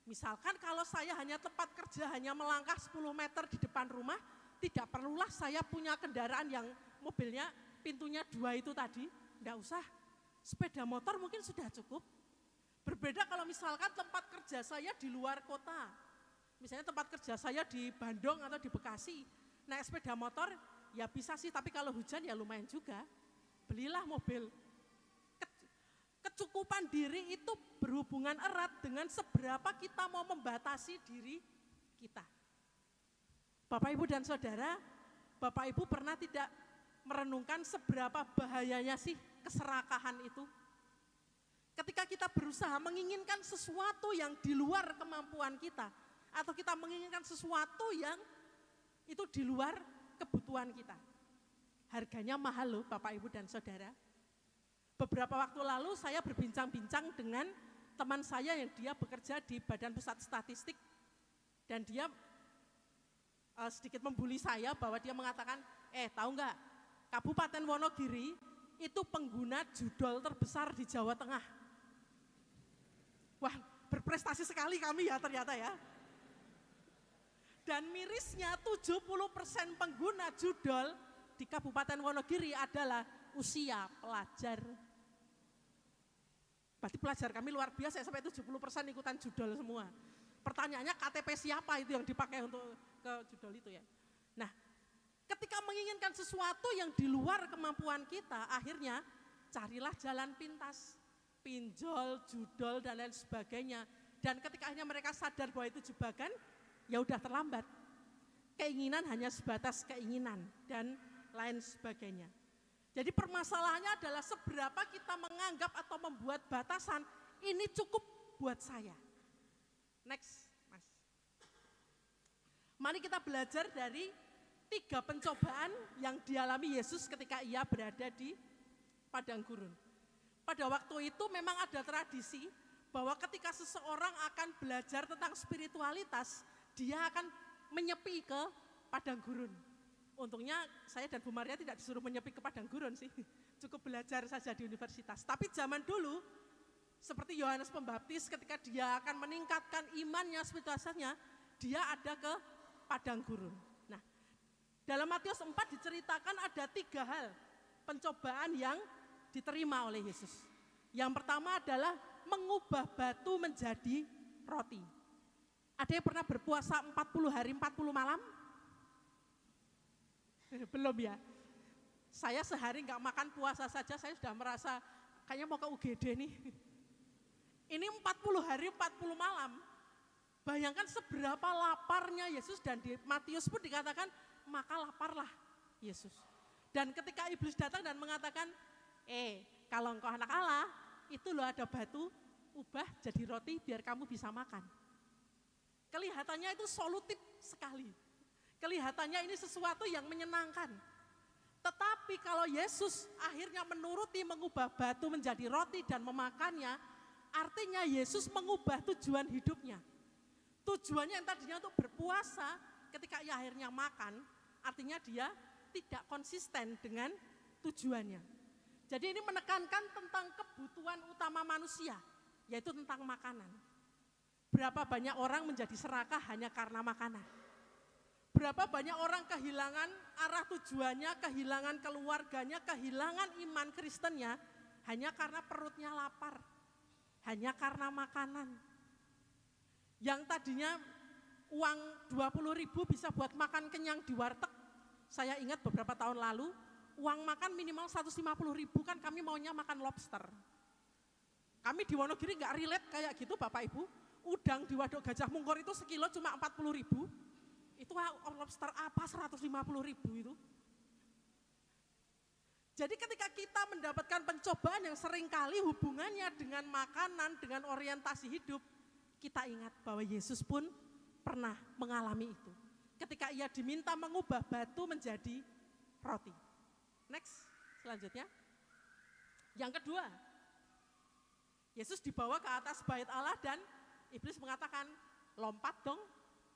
Misalkan kalau saya hanya tempat kerja hanya melangkah 10 meter di depan rumah, tidak perlulah saya punya kendaraan yang mobilnya pintunya 2 itu tadi, enggak usah. Sepeda motor mungkin sudah cukup. Berbeda kalau misalkan tempat kerja saya di luar kota. Misalnya tempat kerja saya di Bandung atau di Bekasi, naik sepeda motor ya bisa sih, tapi kalau hujan ya lumayan juga. Belilah mobil. Kecukupan diri itu berhubungan erat dengan seberapa kita mau membatasi diri kita. Bapak Ibu dan Saudara, Bapak Ibu pernah tidak merenungkan seberapa bahayanya sih keserakahan itu? Ketika kita berusaha menginginkan sesuatu yang di luar kemampuan kita, atau kita menginginkan sesuatu yang itu di luar kebutuhan kita. Harganya mahal loh Bapak Ibu dan Saudara. Beberapa waktu lalu saya berbincang-bincang dengan teman saya yang dia bekerja di Badan Pusat Statistik. Dan dia sedikit membuli saya bahwa dia mengatakan, tahu nggak, Kabupaten Wonogiri itu pengguna judol terbesar di Jawa Tengah. Wah, berprestasi sekali kami ya ternyata ya. Dan mirisnya 70% pengguna judol di Kabupaten Wonogiri adalah usia pelajar. Berarti pelajar kami luar biasa, sampai 70% ikutan judol semua. Pertanyaannya KTP siapa itu yang dipakai untuk ke judol itu ya. Nah, ketika menginginkan sesuatu yang di luar kemampuan kita, akhirnya carilah jalan pintas, pinjol, judol dan lain sebagainya. Dan ketika akhirnya mereka sadar bahwa itu jebakan, ya udah terlambat. Keinginan hanya sebatas keinginan dan lain sebagainya. Jadi permasalahannya adalah seberapa kita menganggap atau membuat batasan, ini cukup buat saya. Next, Mas. Mari kita belajar dari 3 pencobaan yang dialami Yesus ketika ia berada di padang gurun. Pada waktu itu memang ada tradisi bahwa ketika seseorang akan belajar tentang spiritualitas, dia akan menyepi ke padang gurun. Untungnya saya dan Bu Maria tidak disuruh menyepi ke padang gurun sih, cukup belajar saja di universitas. Tapi zaman dulu, seperti Yohanes Pembaptis ketika dia akan meningkatkan imannya, spiritualitasnya, dia ada ke padang gurun. Nah, dalam Matius 4 diceritakan ada 3 hal pencobaan yang diterima oleh Yesus. Yang pertama adalah mengubah batu menjadi roti. Ada yang pernah berpuasa 40 hari 40 malam? Belum ya. Saya sehari enggak makan puasa saja, saya sudah merasa kayaknya mau ke UGD nih. Ini 40 hari 40 malam. Bayangkan seberapa laparnya Yesus, dan di Matius pun dikatakan maka laparlah Yesus. Dan ketika iblis datang dan mengatakan, kalau engkau anak Allah, itu loh ada batu, ubah jadi roti biar kamu bisa makan. Kelihatannya itu solutif sekali. Kelihatannya ini sesuatu yang menyenangkan. Tetapi kalau Yesus akhirnya menuruti mengubah batu menjadi roti dan memakannya, artinya Yesus mengubah tujuan hidupnya. Tujuannya yang tadinya untuk berpuasa, ketika ia akhirnya makan, artinya dia tidak konsisten dengan tujuannya. Jadi ini menekankan tentang kebutuhan utama manusia, yaitu tentang makanan. Berapa banyak orang menjadi serakah hanya karena makanan. Berapa banyak orang kehilangan arah tujuannya, kehilangan keluarganya, kehilangan iman Kristennya hanya karena perutnya lapar, hanya karena makanan. Yang tadinya uang 20.000 bisa buat makan kenyang di warteg. Saya ingat beberapa tahun lalu, uang makan minimal 150.000 kan kami maunya makan lobster. Kami di Wonogiri nggak relate kayak gitu Bapak Ibu. Udang di Waduk Gajah Mungkur itu sekilo cuma 40.000. Itu lobster apa 150.000 itu. Jadi ketika kita mendapatkan pencobaan yang seringkali hubungannya dengan makanan, dengan orientasi hidup, kita ingat bahwa Yesus pun pernah mengalami itu. Ketika ia diminta mengubah batu menjadi roti. Next, selanjutnya. Yang kedua, Yesus dibawa ke atas bait Allah dan iblis mengatakan, lompat dong.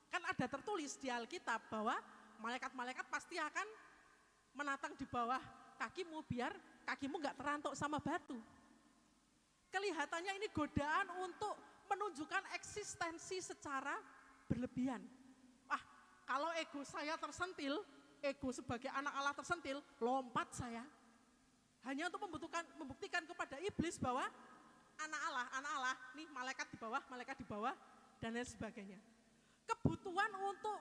Kan ada tertulis di Alkitab bahwa malaikat-malaikat pasti akan menatang di bawah kakimu biar kakimu gak terantuk sama batu. Kelihatannya ini godaan untuk menunjukkan eksistensi secara berlebihan. Wah, kalau ego saya tersentil, ego sebagai anak Allah tersentil, lompat saya. Hanya untuk membuktikan kepada iblis bahwa anak Allah, nih malaikat di bawah, dan lain sebagainya. Kebutuhan untuk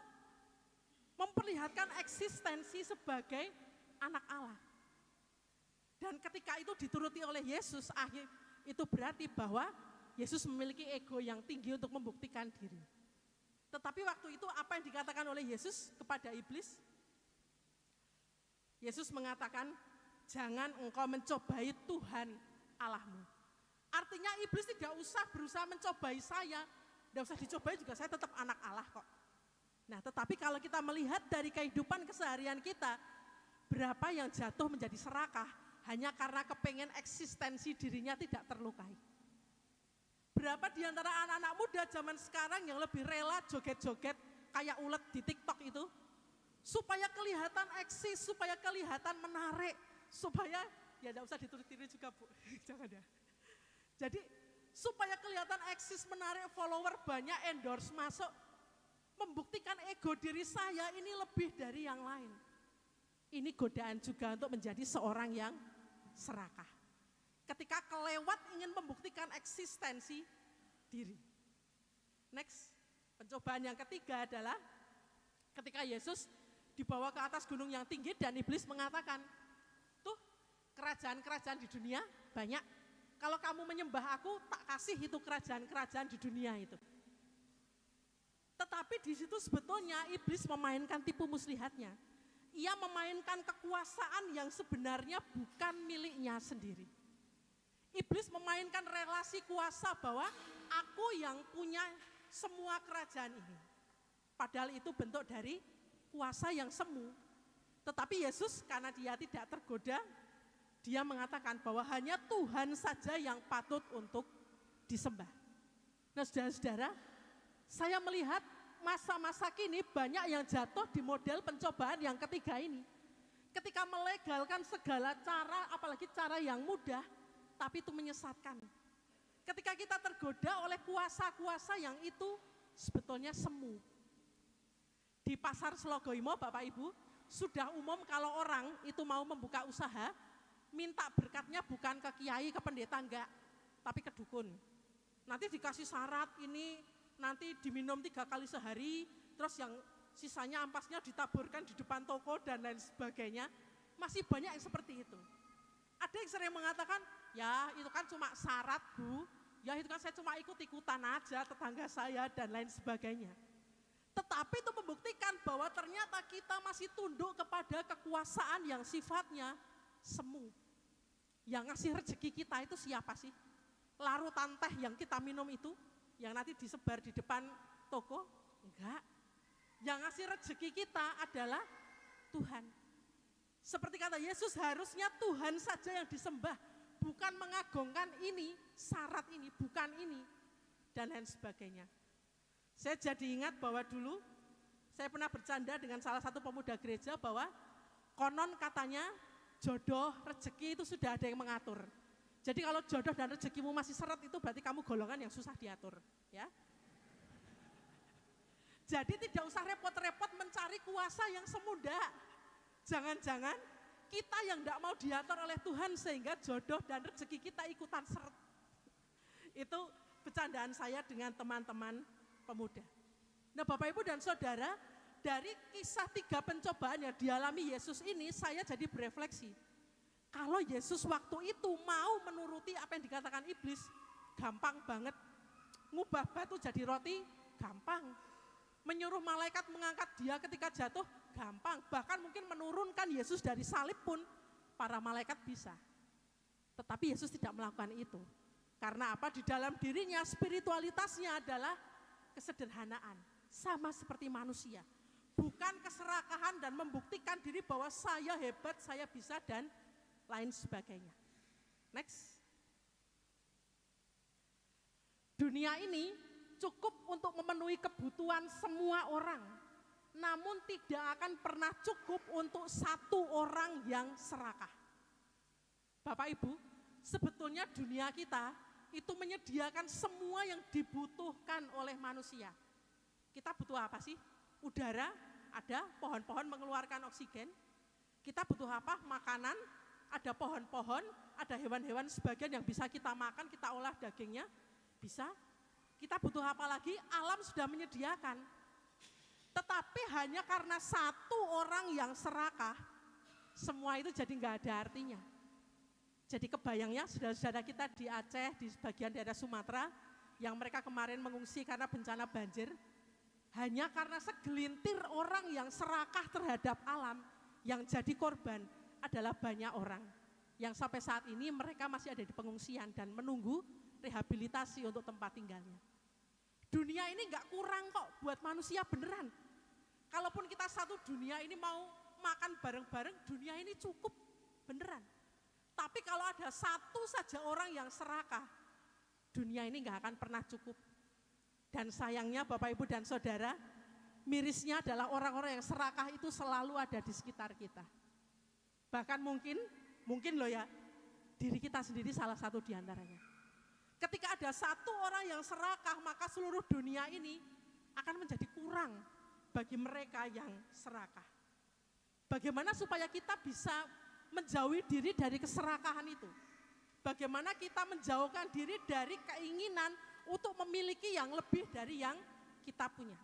memperlihatkan eksistensi sebagai anak Allah. Dan ketika itu dituruti oleh Yesus, itu berarti bahwa Yesus memiliki ego yang tinggi untuk membuktikan diri. Tetapi waktu itu apa yang dikatakan oleh Yesus kepada iblis? Yesus mengatakan, jangan engkau mencobai Tuhan Allahmu. Artinya iblis tidak usah berusaha mencobai saya, tidak usah dicobai juga saya tetap anak Allah kok. Nah tetapi kalau kita melihat dari kehidupan keseharian kita, berapa yang jatuh menjadi serakah hanya karena kepengen eksistensi dirinya tidak terlukai. Berapa di antara anak-anak muda zaman sekarang yang lebih rela joget-joget kayak ulet di TikTok itu, supaya kelihatan eksis, supaya kelihatan menarik, supaya, ya tidak usah ditulis-tulis juga Bu, jangan ya. Jadi supaya kelihatan eksis, menarik, follower banyak, endorse masuk, membuktikan ego diri saya ini lebih dari yang lain. Ini godaan juga untuk menjadi seorang yang serakah. Ketika kelewat ingin membuktikan eksistensi diri. Next, pencobaan yang ketiga adalah ketika Yesus dibawa ke atas gunung yang tinggi dan iblis mengatakan, tuh kerajaan-kerajaan di dunia banyak. Kalau kamu menyembah aku, tak kasih itu kerajaan-kerajaan di dunia itu. Tetapi di situ sebetulnya iblis memainkan tipu muslihatnya. Ia memainkan kekuasaan yang sebenarnya bukan miliknya sendiri. Iblis memainkan relasi kuasa bahwa aku yang punya semua kerajaan ini. Padahal itu bentuk dari kuasa yang semu. Tetapi Yesus karena dia tidak tergoda, dia mengatakan bahwa hanya Tuhan saja yang patut untuk disembah. Nah saudara-saudara, saya melihat masa-masa kini banyak yang jatuh di model pencobaan yang ketiga ini. Ketika melegalkan segala cara, apalagi cara yang mudah, tapi itu menyesatkan. Ketika kita tergoda oleh kuasa-kuasa yang itu sebetulnya semu. Di pasar Slogoimo Bapak Ibu, sudah umum kalau orang itu mau membuka usaha, minta berkatnya bukan ke kiai, ke pendeta enggak, tapi ke dukun. Nanti dikasih syarat ini, nanti diminum 3 kali sehari, terus yang sisanya ampasnya ditaburkan di depan toko dan lain sebagainya. Masih banyak yang seperti itu. Ada yang sering mengatakan, ya itu kan cuma syarat Bu, ya itu kan saya cuma ikut-ikutan aja tetangga saya dan lain sebagainya. Tetapi itu membuktikan bahwa ternyata kita masih tunduk kepada kekuasaan yang sifatnya semu. Yang ngasih rezeki kita itu siapa sih? Larutan teh yang kita minum itu, yang nanti disebar di depan toko? Enggak. Yang ngasih rezeki kita adalah Tuhan. Seperti kata Yesus, harusnya Tuhan saja yang disembah, bukan mengagungkan ini, syarat ini, bukan ini, dan lain sebagainya. Saya jadi ingat bahwa dulu saya pernah bercanda dengan salah satu pemuda gereja bahwa konon katanya jodoh, rezeki itu sudah ada yang mengatur. Jadi kalau jodoh dan rezekimu masih seret itu berarti kamu golongan yang susah diatur, ya. Jadi tidak usah repot-repot mencari kuasa yang semudah. Jangan-jangan kita yang tidak mau diatur oleh Tuhan sehingga jodoh dan rezeki kita ikutan seret. Itu bercandaan saya dengan teman-teman pemuda. Nah Bapak Ibu dan Saudara, dari kisah 3 pencobaan yang dialami Yesus ini saya jadi berefleksi. Kalau Yesus waktu itu mau menuruti apa yang dikatakan iblis, gampang banget. Ngubah batu jadi roti, gampang. Menyuruh malaikat mengangkat dia ketika jatuh, gampang. Bahkan mungkin menurunkan Yesus dari salib pun para malaikat bisa. Tetapi Yesus tidak melakukan itu. Karena apa? Di dalam dirinya spiritualitasnya adalah kesederhanaan. Sama seperti manusia. Bukan keserakahan dan membuktikan diri bahwa saya hebat, saya bisa dan lain sebagainya. Next. Dunia ini cukup untuk memenuhi kebutuhan semua orang. Namun tidak akan pernah cukup untuk satu orang yang serakah. Bapak Ibu, sebetulnya dunia kita itu menyediakan semua yang dibutuhkan oleh manusia. Kita butuh apa sih? Udara, ada pohon-pohon mengeluarkan oksigen. Kita butuh apa? Makanan, ada pohon-pohon, ada hewan-hewan sebagian yang bisa kita makan, kita olah dagingnya, bisa. Kita butuh apa lagi? Alam sudah menyediakan. Tetapi hanya karena satu orang yang serakah, semua itu jadi nggak ada artinya. Jadi kebayangnya saudara-saudara kita di Aceh, di sebagian daerah Sumatera, yang mereka kemarin mengungsi karena bencana banjir, hanya karena segelintir orang yang serakah terhadap alam, yang jadi korban adalah banyak orang. Yang sampai saat ini mereka masih ada di pengungsian dan menunggu rehabilitasi untuk tempat tinggalnya. Dunia ini enggak kurang kok buat manusia beneran. Kalaupun kita satu dunia ini mau makan bareng-bareng, dunia ini cukup beneran. Tapi kalau ada satu saja orang yang serakah, dunia ini enggak akan pernah cukup. Dan sayangnya Bapak Ibu dan Saudara, mirisnya adalah orang-orang yang serakah itu selalu ada di sekitar kita. Bahkan mungkin loh ya, diri kita sendiri salah satu di antaranya. Ketika ada satu orang yang serakah, maka seluruh dunia ini akan menjadi kurang bagi mereka yang serakah. Bagaimana supaya kita bisa menjauhi diri dari keserakahan itu? Bagaimana kita menjauhkan diri dari keinginan untuk memiliki yang lebih dari yang kita punya?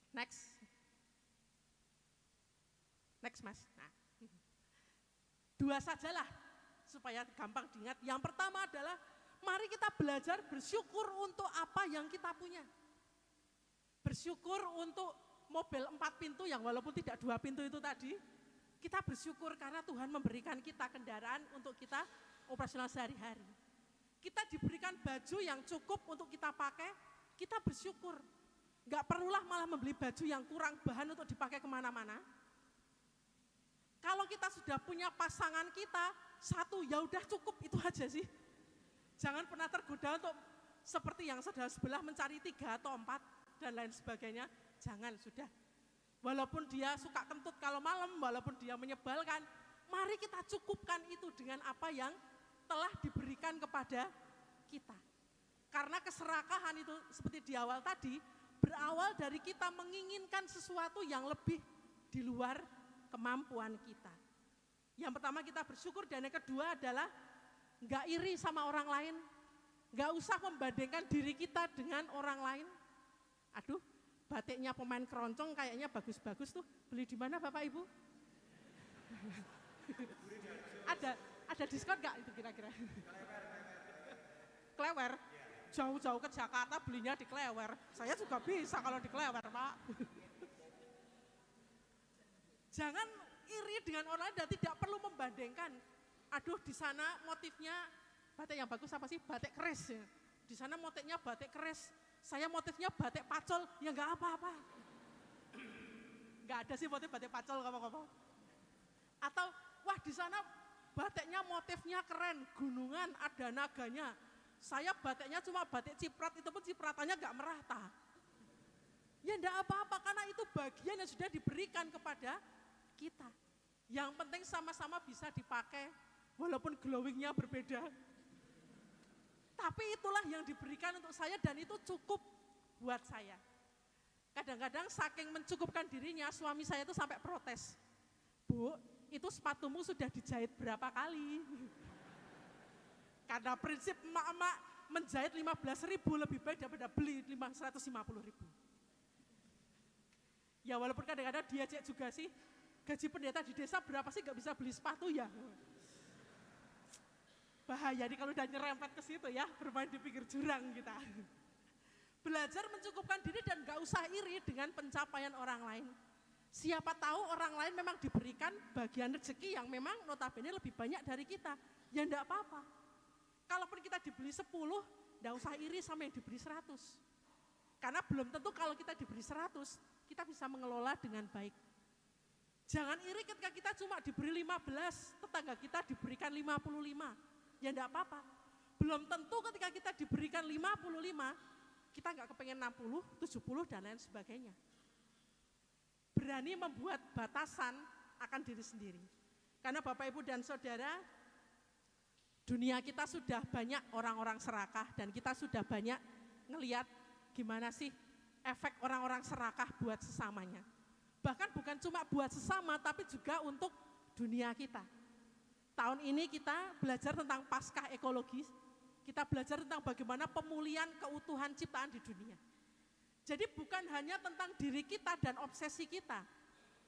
Next. Next Mas. Nah. 2 sajalah supaya gampang diingat. Yang pertama adalah mari kita belajar bersyukur untuk apa yang kita punya. Bersyukur untuk mobil 4 pintu yang walaupun tidak 2 pintu itu tadi, kita bersyukur karena Tuhan memberikan kita kendaraan untuk kita operasional sehari-hari. Kita diberikan baju yang cukup untuk kita pakai, kita bersyukur. Enggak perlulah malah membeli baju yang kurang bahan untuk dipakai kemana-mana. Kalau kita sudah punya pasangan kita, satu ya udah cukup itu aja sih. Jangan pernah tergoda untuk seperti yang saudara sebelah mencari 3 atau 4 dan lain sebagainya. Jangan, sudah. Walaupun dia suka kentut kalau malam, walaupun dia menyebalkan, mari kita cukupkan itu dengan apa yang telah diberikan kepada kita. Karena keserakahan itu seperti di awal tadi, berawal dari kita menginginkan sesuatu yang lebih di luar kemampuan kita. Yang pertama kita bersyukur, dan yang kedua adalah enggak iri sama orang lain. Enggak usah membandingkan diri kita dengan orang lain. Aduh, batiknya pemain keroncong kayaknya bagus-bagus tuh. Beli di mana Bapak Ibu? Ada diskon enggak itu kira-kira? Klewer. Jauh-jauh ke Jakarta belinya di Klewer. Saya juga bisa kalau di Klewer, Pak. Jangan iri dengan orang lain dan tidak perlu membandingkan. Aduh, di sana motifnya batik yang bagus apa sih? Batik keris ya. Di sana motifnya batik keris. Saya motifnya batik pacol, ya enggak apa-apa. Enggak ada sih motif batik pacol ngomong-ngomong. Atau wah di sana batiknya motifnya keren, gunungan, ada naganya. Saya batiknya cuma batik ciprat, itu pun cipratannya enggak merata. Ya enggak apa-apa karena itu bagian yang sudah diberikan kepada kita. Yang penting sama-sama bisa dipakai walaupun glowingnya berbeda. Tapi itulah yang diberikan untuk saya dan itu cukup buat saya. Kadang-kadang saking mencukupkan dirinya, suami saya itu sampai protes. Bu, itu sepatumu sudah dijahit berapa kali? Karena prinsip emak-emak menjahit 15.000 lebih baik daripada beli 150.000. Ya walaupun kadang-kadang diajak juga sih, gaji pendeta di desa berapa sih gak bisa beli sepatu ya? Bahaya nih kalau udah nyerempet ke situ ya, bermain di pinggir jurang kita. Belajar mencukupkan diri dan gak usah iri dengan pencapaian orang lain. Siapa tahu orang lain memang diberikan bagian rezeki yang memang notabene lebih banyak dari kita. Ya enggak apa-apa. Kalaupun kita dibeli 10, enggak usah iri sama yang diberi 100. Karena belum tentu kalau kita diberi 100, kita bisa mengelola dengan baik. Jangan iri ketika kita cuma diberi 15, tetangga kita diberikan 55. Ya enggak apa-apa. Belum tentu ketika kita diberikan 55, kita enggak kepengen 60, 70 dan lain sebagainya. Berani membuat batasan akan diri sendiri. Karena Bapak Ibu dan Saudara, dunia kita sudah banyak orang-orang serakah dan kita sudah banyak ngelihat gimana sih efek orang-orang serakah buat sesamanya. Bahkan bukan cuma buat sesama tapi juga untuk dunia kita. Tahun ini kita belajar tentang Paskah ekologis, kita belajar tentang bagaimana pemulihan keutuhan ciptaan di dunia. Jadi bukan hanya tentang diri kita dan obsesi kita,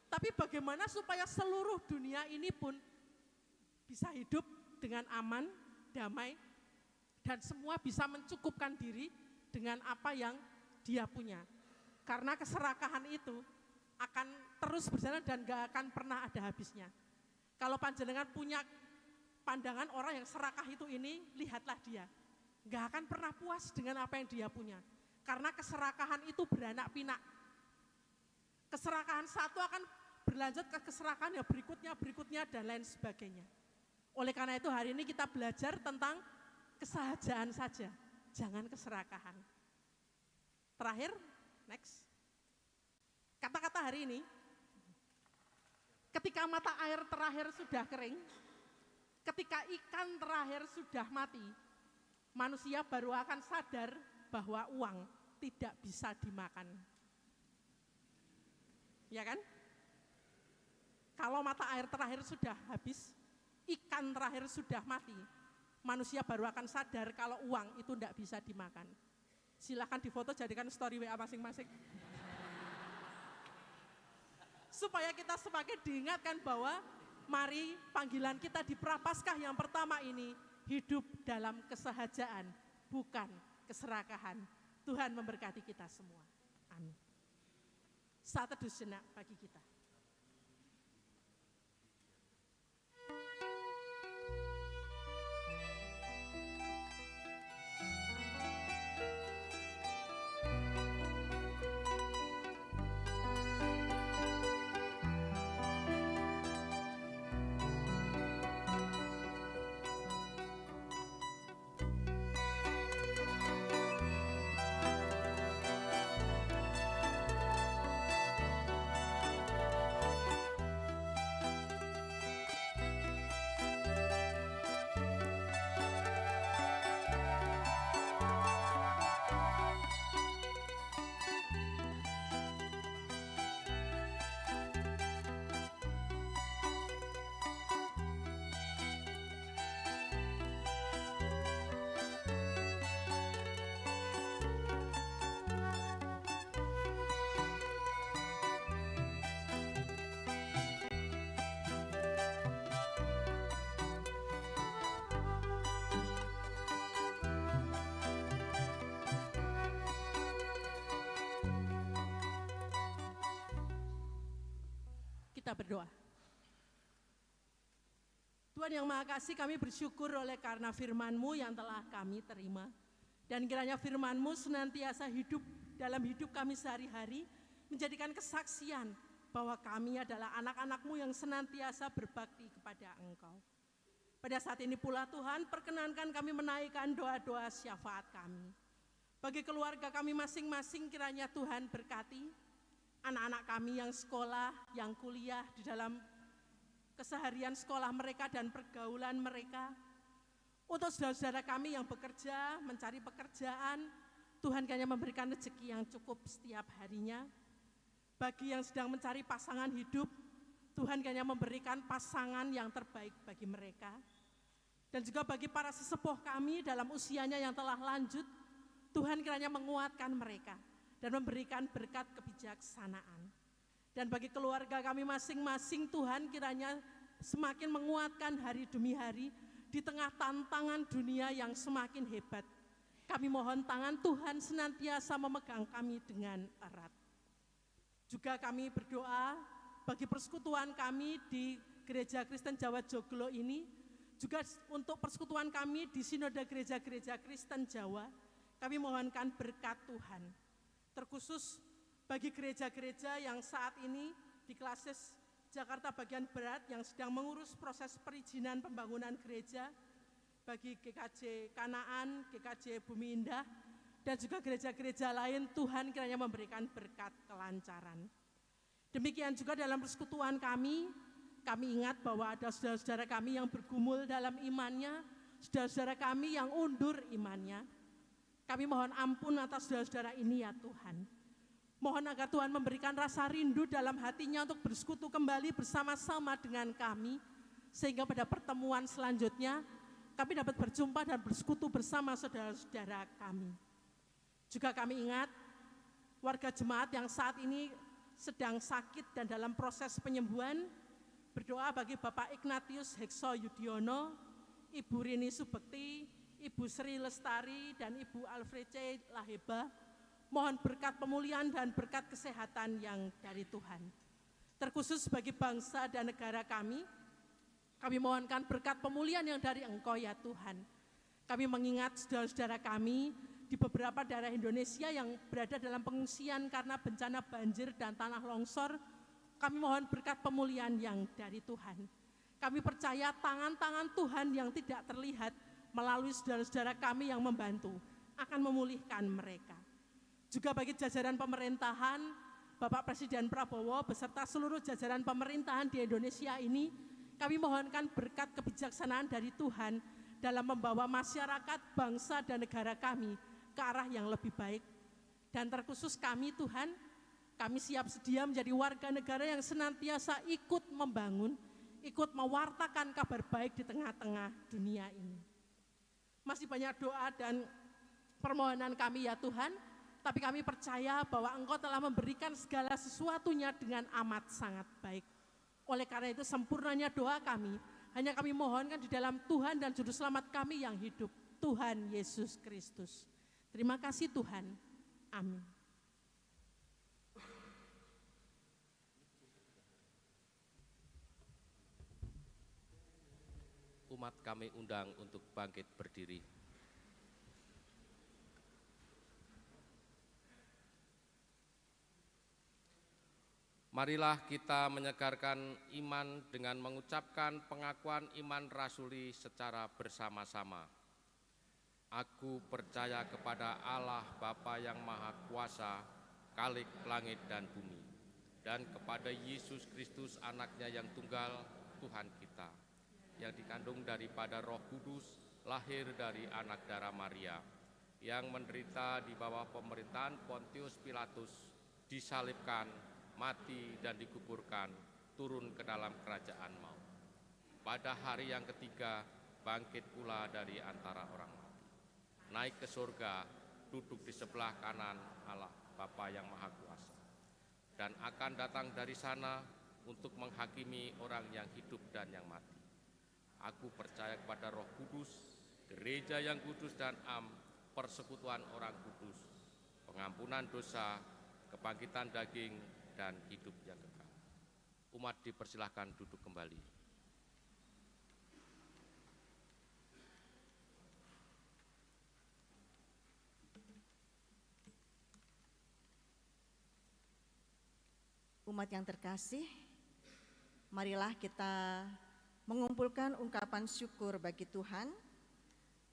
tapi bagaimana supaya seluruh dunia ini pun bisa hidup dengan aman, damai, dan semua bisa mencukupkan diri dengan apa yang dia punya. Karena keserakahan itu akan terus berjalan dan gak akan pernah ada habisnya. Kalau panjenengan punya pandangan orang yang serakah itu ini, lihatlah dia. Gak akan pernah puas dengan apa yang dia punya. Karena keserakahan itu beranak pinak. Keserakahan satu akan berlanjut ke keserakahan yang berikutnya, dan lain sebagainya. Oleh karena itu hari ini kita belajar tentang kesahajaan saja, jangan keserakahan. Terakhir, next. Kata-kata hari ini, ketika mata air terakhir sudah kering, ketika ikan terakhir sudah mati, manusia baru akan sadar bahwa uang tidak bisa dimakan. Ya kan? Kalau mata air terakhir sudah habis, ikan terakhir sudah mati, manusia baru akan sadar kalau uang itu tidak bisa dimakan. Silakan difoto, jadikan story WA masing-masing. Supaya kita semakin diingatkan bahwa mari panggilan kita di Prapaskah yang pertama ini hidup dalam kesahajaan, bukan keserakahan. Tuhan memberkati kita semua. Amin. Saat teduh sejenak bagi kita. Kita berdoa. Tuhan yang Maha Kasih, kami bersyukur oleh karena firman-Mu yang telah kami terima. Dan kiranya firman-Mu senantiasa hidup dalam hidup kami sehari-hari, menjadikan kesaksian bahwa kami adalah anak-anak-Mu yang senantiasa berbakti kepada Engkau. Pada saat ini pula Tuhan, perkenankan kami menaikkan doa-doa syafaat kami. Bagi keluarga kami masing-masing kiranya Tuhan berkati anak-anak kami yang sekolah, yang kuliah di dalam keseharian sekolah mereka dan pergaulan mereka. Untuk saudara-saudara kami yang bekerja, mencari pekerjaan, Tuhan kiranya memberikan rezeki yang cukup setiap harinya. Bagi yang sedang mencari pasangan hidup, Tuhan kiranya memberikan pasangan yang terbaik bagi mereka. Dan juga bagi para sesepuh kami dalam usianya yang telah lanjut, Tuhan kiranya menguatkan mereka dan memberikan berkat kebijaksanaan. Dan bagi keluarga kami masing-masing, Tuhan kiranya semakin menguatkan hari demi hari di tengah tantangan dunia yang semakin hebat. Kami mohon tangan Tuhan senantiasa memegang kami dengan erat. Juga kami berdoa bagi persekutuan kami di Gereja Kristen Jawa Joglo ini, juga untuk persekutuan kami di Sinode Gereja-Gereja Kristen Jawa, kami mohonkan berkat Tuhan. Terkhusus bagi gereja-gereja yang saat ini di Klasis Jakarta bagian Barat yang sedang mengurus proses perizinan pembangunan gereja, bagi GKJ Kanaan, GKJ Bumi Indah, dan juga gereja-gereja lain, Tuhan kiranya memberikan berkat kelancaran. Demikian juga dalam persekutuan kami ingat bahwa ada saudara-saudara kami yang bergumul dalam imannya, saudara-saudara kami yang undur imannya. Kami mohon ampun atas saudara-saudara ini ya Tuhan. Mohon agar Tuhan memberikan rasa rindu dalam hatinya untuk bersekutu kembali bersama-sama dengan kami, sehingga pada pertemuan selanjutnya kami dapat berjumpa dan bersekutu bersama saudara-saudara kami. Juga kami ingat warga jemaat yang saat ini sedang sakit dan dalam proses penyembuhan, berdoa bagi Bapak Ignatius Hekso Yudiono, Ibu Rini Subekti, Ibu Sri Lestari, dan Ibu Alfrece Laheba. Mohon berkat pemulihan dan berkat kesehatan yang dari Tuhan. Terkhusus bagi bangsa dan negara kami mohonkan berkat pemulihan yang dari Engkau ya Tuhan. Kami mengingat saudara-saudara kami di beberapa daerah Indonesia yang berada dalam pengungsian karena bencana banjir dan tanah longsor. Kami mohon berkat pemulihan yang dari Tuhan. Kami percaya tangan-tangan Tuhan yang tidak terlihat melalui saudara-saudara kami yang membantu akan memulihkan mereka. Juga bagi jajaran pemerintahan, Bapak Presiden Prabowo beserta seluruh jajaran pemerintahan di Indonesia ini, kami mohonkan berkat kebijaksanaan dari Tuhan dalam membawa masyarakat, bangsa, dan negara kami ke arah yang lebih baik. Dan terkhusus kami Tuhan, kami siap sedia menjadi warga negara yang senantiasa ikut membangun, ikut mewartakan kabar baik di tengah-tengah dunia ini. Masih banyak doa dan permohonan kami ya Tuhan, tapi kami percaya bahwa Engkau telah memberikan segala sesuatunya dengan amat sangat baik. Oleh karena itu sempurnanya doa kami, hanya kami mohonkan di dalam Tuhan dan Juru Selamat kami yang hidup, Tuhan Yesus Kristus. Terima kasih Tuhan. Amin. Umat kami undang untuk bangkit berdiri. Marilah kita menyegarkan iman dengan mengucapkan pengakuan iman rasuli secara bersama-sama. Aku percaya kepada Allah Bapa yang Maha Kuasa, Khalik langit dan bumi, dan kepada Yesus Kristus anaknya yang tunggal, Tuhan kita, yang dikandung daripada Roh Kudus, lahir dari anak darah Maria, yang menderita di bawah pemerintahan Pontius Pilatus, disalibkan, mati dan dikuburkan, turun ke dalam kerajaan maut. Pada hari yang ketiga, bangkit pula dari antara orang mati. Naik ke surga, duduk di sebelah kanan Allah Bapa yang Maha Kuasa. Dan akan datang dari sana untuk menghakimi orang yang hidup dan yang mati. Aku percaya kepada Roh Kudus, gereja yang kudus dan am, persekutuan orang kudus, pengampunan dosa, kebangkitan daging, dan hidup yang kekal. Umat dipersilahkan duduk kembali. Umat yang terkasih, marilah kita mengumpulkan ungkapan syukur bagi Tuhan.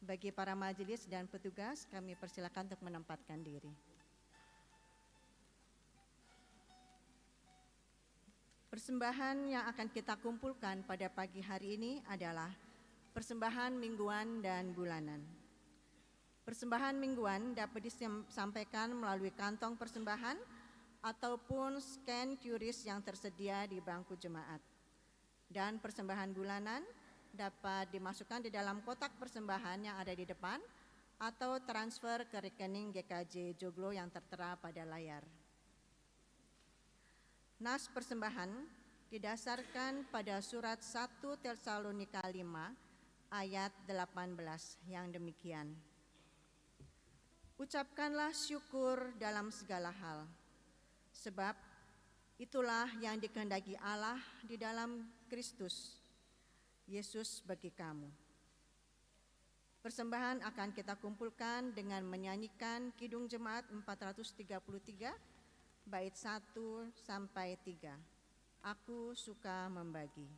Bagi para majelis dan petugas, kami persilakan untuk menempatkan diri. Persembahan yang akan kita kumpulkan pada pagi hari ini adalah persembahan mingguan dan bulanan. Persembahan mingguan dapat disampaikan melalui kantong persembahan ataupun scan QRIS yang tersedia di bangku jemaat. Dan persembahan bulanan dapat dimasukkan di dalam kotak persembahan yang ada di depan atau transfer ke rekening GKJ Joglo yang tertera pada layar. Nas persembahan didasarkan pada surat 1 Tesalonika 5 ayat 18 yang demikian. Ucapkanlah syukur dalam segala hal, sebab itulah yang dikehendaki Allah di dalam Kristus Yesus bagi kamu. Persembahan akan kita kumpulkan dengan menyanyikan Kidung Jemaat 433 bait 1 sampai 3. Aku suka membagi.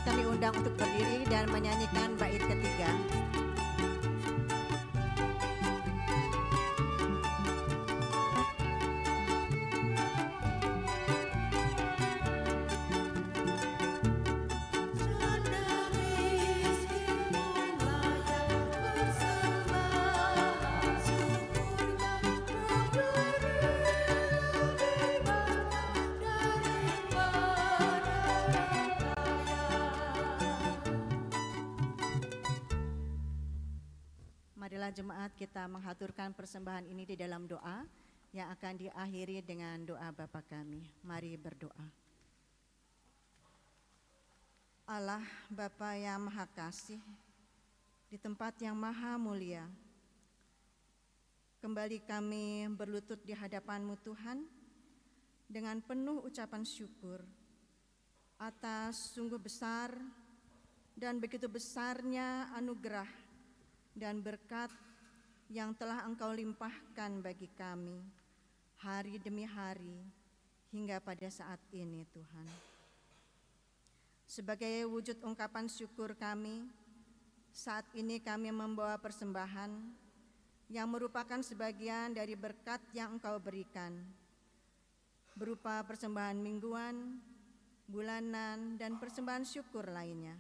Kami undang untuk berdiri dan menyanyikan bait ketiga. jemaat kita menghaturkan persembahan ini di dalam doa yang akan diakhiri dengan doa Bapa kami. Mari berdoa. Allah Bapa yang Maha Kasih, di tempat yang maha mulia, kembali kami berlutut di hadapan-Mu Tuhan dengan penuh ucapan syukur atas sungguh besar dan begitu besarnya anugerah dan berkat yang telah Engkau limpahkan bagi kami hari demi hari hingga pada saat ini Tuhan. Sebagai wujud ungkapan syukur kami, saat ini kami membawa persembahan yang merupakan sebagian dari berkat yang Engkau berikan, berupa persembahan mingguan, bulanan, dan persembahan syukur lainnya.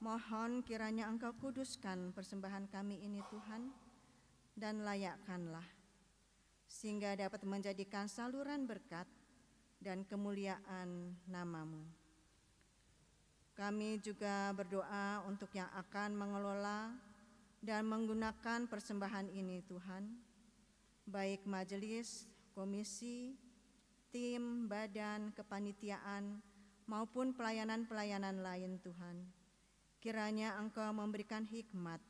Mohon kiranya Engkau kuduskan persembahan kami ini Tuhan, dan layakkanlah, sehingga dapat menjadikan saluran berkat dan kemuliaan nama-Mu. Kami juga berdoa untuk yang akan mengelola dan menggunakan persembahan ini Tuhan, baik majelis, komisi, tim, badan, kepanitiaan, maupun pelayanan-pelayanan lain Tuhan. Kiranya Engkau memberikan hikmat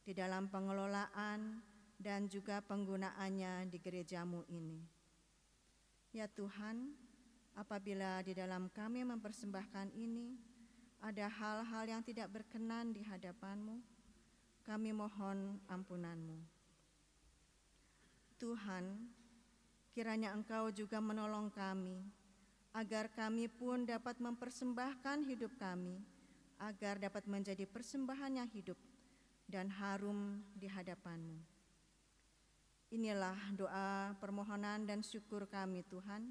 di dalam pengelolaan dan juga penggunaannya di gereja-Mu ini. Ya Tuhan, apabila di dalam kami mempersembahkan ini ada hal-hal yang tidak berkenan di hadapan-Mu, kami mohon ampunan-Mu. Tuhan, kiranya Engkau juga menolong kami, agar kami pun dapat mempersembahkan hidup kami, agar dapat menjadi persembahan yang hidup dan harum di hadapan-Mu. Inilah doa permohonan dan syukur kami Tuhan,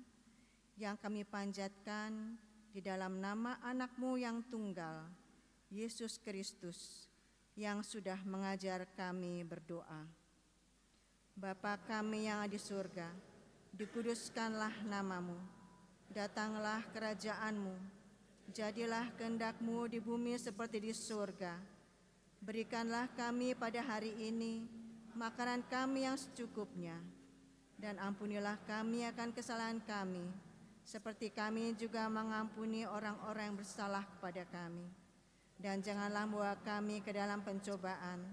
yang kami panjatkan di dalam nama anak-Mu yang tunggal, Yesus Kristus, yang sudah mengajar kami berdoa. Bapa kami yang di surga, dikuduskanlah nama-Mu, datanglah kerajaan-Mu, jadilah kehendak-Mu di bumi seperti di surga. Berikanlah kami pada hari ini makanan kami yang secukupnya, dan ampunilah kami akan kesalahan kami, seperti kami juga mengampuni orang-orang yang bersalah kepada kami. Dan janganlah membawa kami ke dalam pencobaan,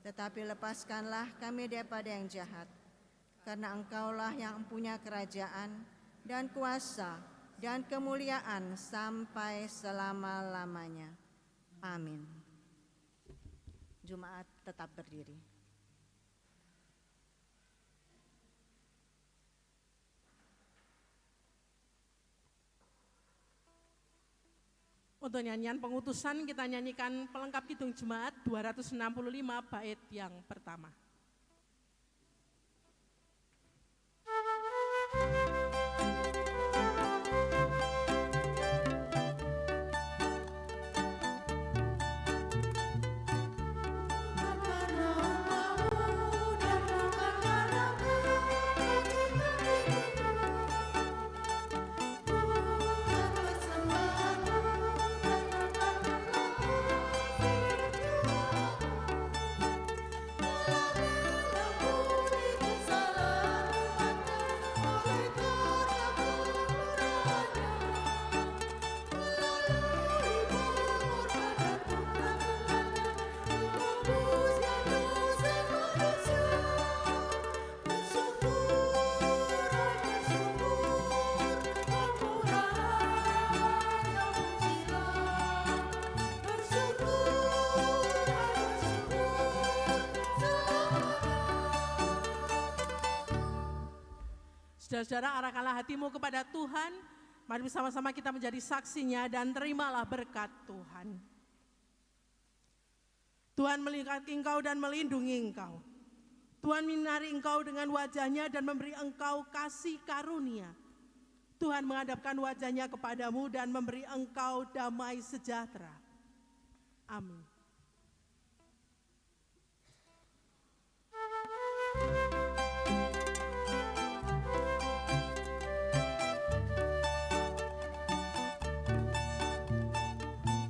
tetapi lepaskanlah kami daripada yang jahat. Karena Engkaulah yang mempunyai kerajaan dan kuasa dan kemuliaan sampai selama-lamanya. Amin. Jemaat tetap berdiri. Untuk nyanyian pengutusan kita nyanyikan pelengkap Kidung Jemaat 265 bait yang pertama. Saudara-saudara, arahkanlah hatimu kepada Tuhan. Mari bersama-sama kita menjadi saksinya dan terimalah berkat Tuhan. Tuhan melingkupi engkau dan melindungi engkau. Tuhan menyinari engkau dengan wajahnya dan memberi engkau kasih karunia. Tuhan menghadapkan wajahnya kepadamu dan memberi engkau damai sejahtera. Amin.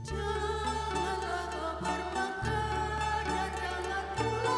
Janganlah kau bermegah dan jangan pula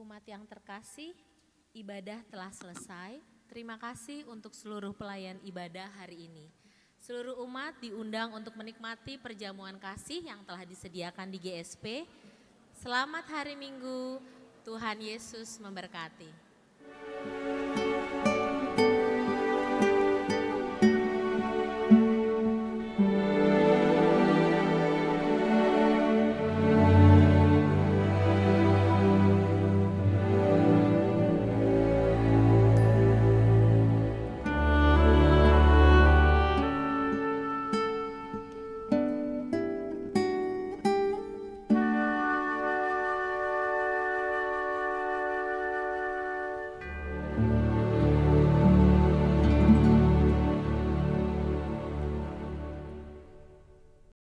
Umat yang terkasih, ibadah telah selesai. Terima kasih untuk seluruh pelayan ibadah hari ini. Seluruh umat diundang untuk menikmati perjamuan kasih yang telah disediakan di GSP. Selamat hari Minggu, Tuhan Yesus memberkati.